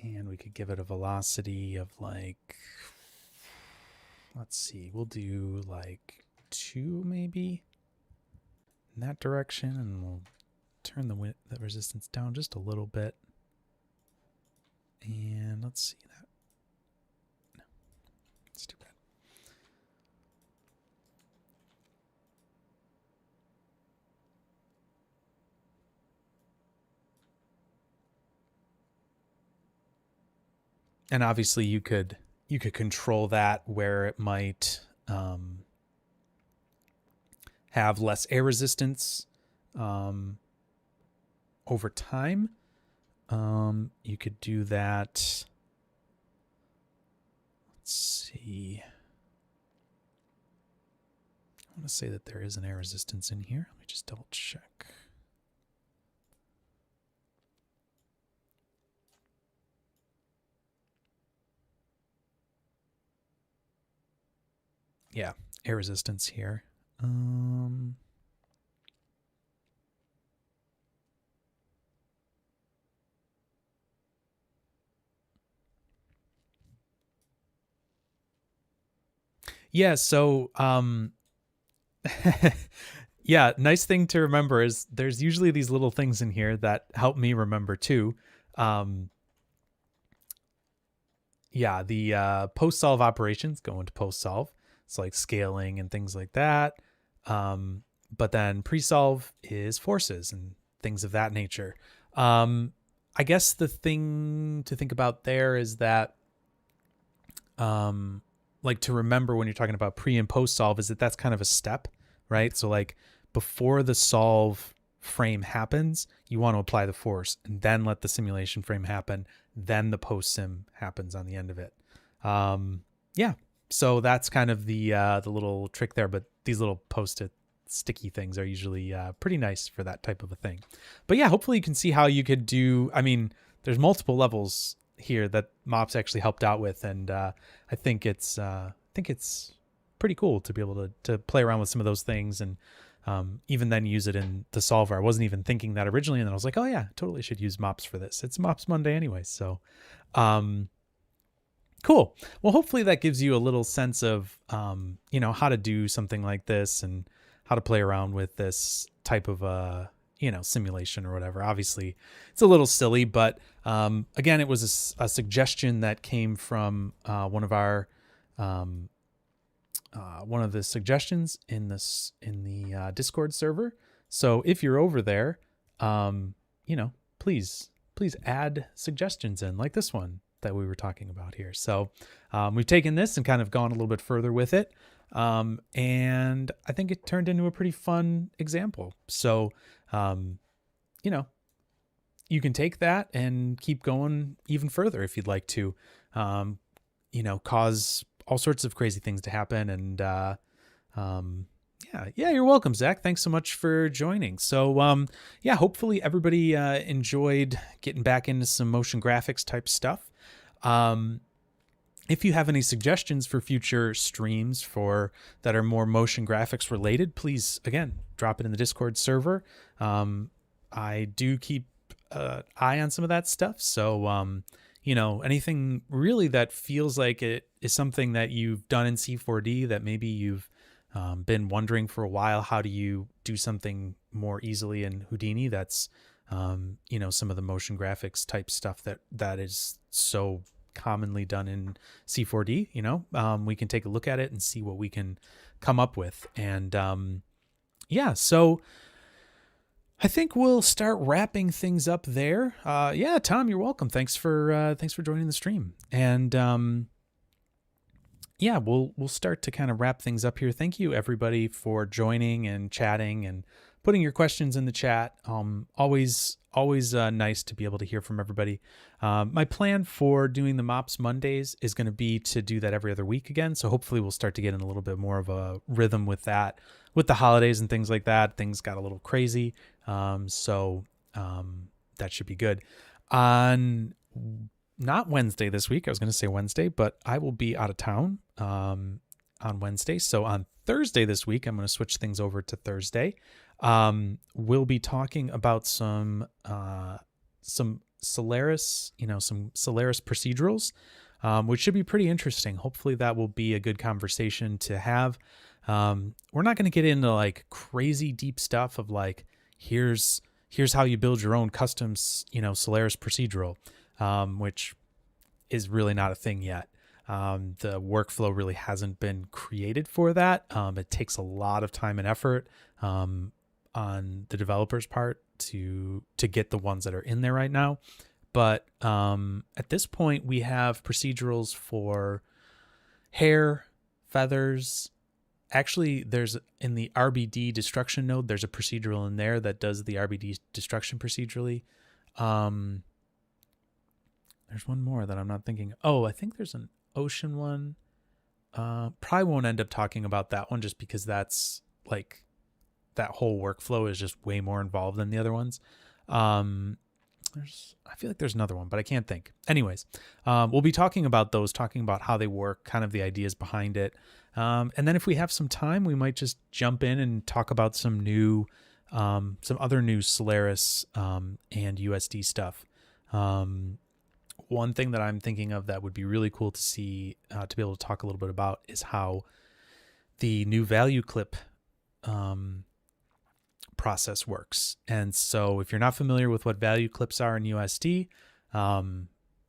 And we could give it a velocity of like, let's see, we'll do like 2 maybe in that direction, and we'll turn the resistance down just a little bit. And let's see that. No, it's too bad. And obviously you could control that where it might have less air resistance over time. You could do that. Let's see. I want to say that there is an air resistance in here. Let me just double check. Yeah, air resistance here. Yeah. So, yeah, nice thing to remember is there's usually these little things in here that help me remember too. Um, yeah, the post solve operations go into post solve. It's like scaling and things like that. Um, but then pre solve is forces and things of that nature. I guess the thing to think about there is that, like to remember when you're talking about pre and post solve is that that's kind of a step, right? So like before the solve frame happens, you want to apply the force and then let the simulation frame happen. Then the post sim happens on the end of it. Yeah. So that's kind of the little trick there, but these little post-it sticky things are usually pretty nice for that type of a thing. But yeah, hopefully you can see how you could do, I mean, there's multiple levels here that MOPs actually helped out with, and I think it's pretty cool to be able to play around with some of those things, and even then use it in the solver. I wasn't even thinking that originally, and then I was like, oh yeah, totally should use MOPs for this. It's MOPs Monday anyway, so cool. Well, hopefully that gives you a little sense of how to do something like this and how to play around with this type of simulation or whatever. Obviously it's a little silly, but again, it was a suggestion that came from one of our one of the suggestions in the Discord server. So if you're over there, please add suggestions in, like this one that we were talking about here. So we've taken this and kind of gone a little bit further with it. And I think it turned into a pretty fun example. So, you can take that and keep going even further if you'd like to, cause all sorts of crazy things to happen. And, yeah, you're welcome, Zach. Thanks so much for joining. So, hopefully everybody enjoyed getting back into some motion graphics type stuff. If you have any suggestions for future streams that are more motion graphics related, please, again, drop it in the Discord server. I do keep an eye on some of that stuff. So, anything really that feels like it is something that you've done in C4D that maybe you've been wondering for a while, how do you do something more easily in Houdini? That's, some of the motion graphics type stuff that is so commonly done in C4D. We can take a look at it and see what we can come up with. And so I think we'll start wrapping things up there. Tom, you're welcome. Thanks for joining the stream. And we'll start to kind of wrap things up here. Thank you everybody for joining and chatting and putting your questions in the chat. Always nice to be able to hear from everybody. My plan for doing the MOPS Mondays is going to be to do that every other week again. So hopefully we'll start to get in a little bit more of a rhythm with that. With the holidays and things like that, things got a little crazy. So that should be good. On not Wednesday this week, I was going to say Wednesday, but I will be out of town on Wednesday. So on Thursday this week, I'm going to switch things over to Thursday. We'll be talking about some Solaris, some Solaris procedurals, which should be pretty interesting. Hopefully that will be a good conversation to have. We're not going to get into like crazy deep stuff of like, here's how you build your own custom, Solaris procedural, which is really not a thing yet. The workflow really hasn't been created for that. It takes a lot of time and effort, on the developer's part to get the ones that are in there right now. But at this point, we have procedurals for hair, feathers. Actually, there's in the RBD destruction node, there's a procedural in there that does the RBD destruction procedurally. There's one more that I'm not thinking. Oh, I think there's an ocean one. Probably won't end up talking about that one just because that's like that whole workflow is just way more involved than the other ones. I feel like there's another one, but I can't think. Anyways, we'll be talking about those, talking about how they work, kind of the ideas behind it. And then if we have some time, we might just jump in and talk about some other new Solaris and USD stuff. One thing that I'm thinking of that would be really cool to see, to be able to talk a little bit about, is how the new value clip process works. And so if you're not familiar with what value clips are in USD,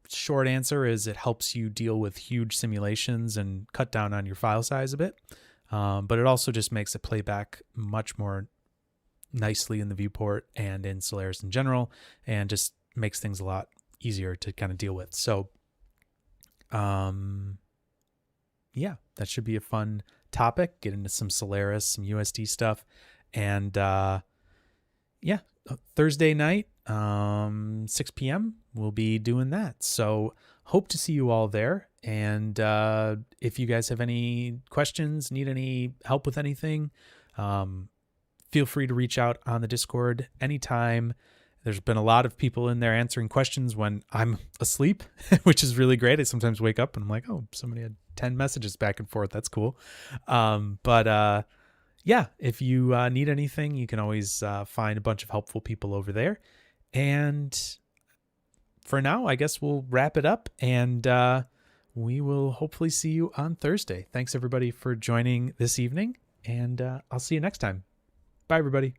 short answer is it helps you deal with huge simulations and cut down on your file size a bit. But it also just makes it play back much more nicely in the viewport and in Solaris in general, and just makes things a lot easier to kind of deal with. So yeah, that should be a fun topic. Get into some Solaris, some USD stuff. And yeah, Thursday night, 6 p.m. we'll be doing that. So hope to see you all there. And if you guys have any questions, need any help with anything, feel free to reach out on the Discord anytime. There's been a lot of people in there answering questions when I'm asleep, which is really great. I sometimes wake up and I'm like, oh, somebody had 10 messages back and forth. That's cool. But yeah, if you need anything, you can always find a bunch of helpful people over there. And for now, I guess we'll wrap it up, and we will hopefully see you on Thursday. Thanks, everybody, for joining this evening, and I'll see you next time. Bye, everybody.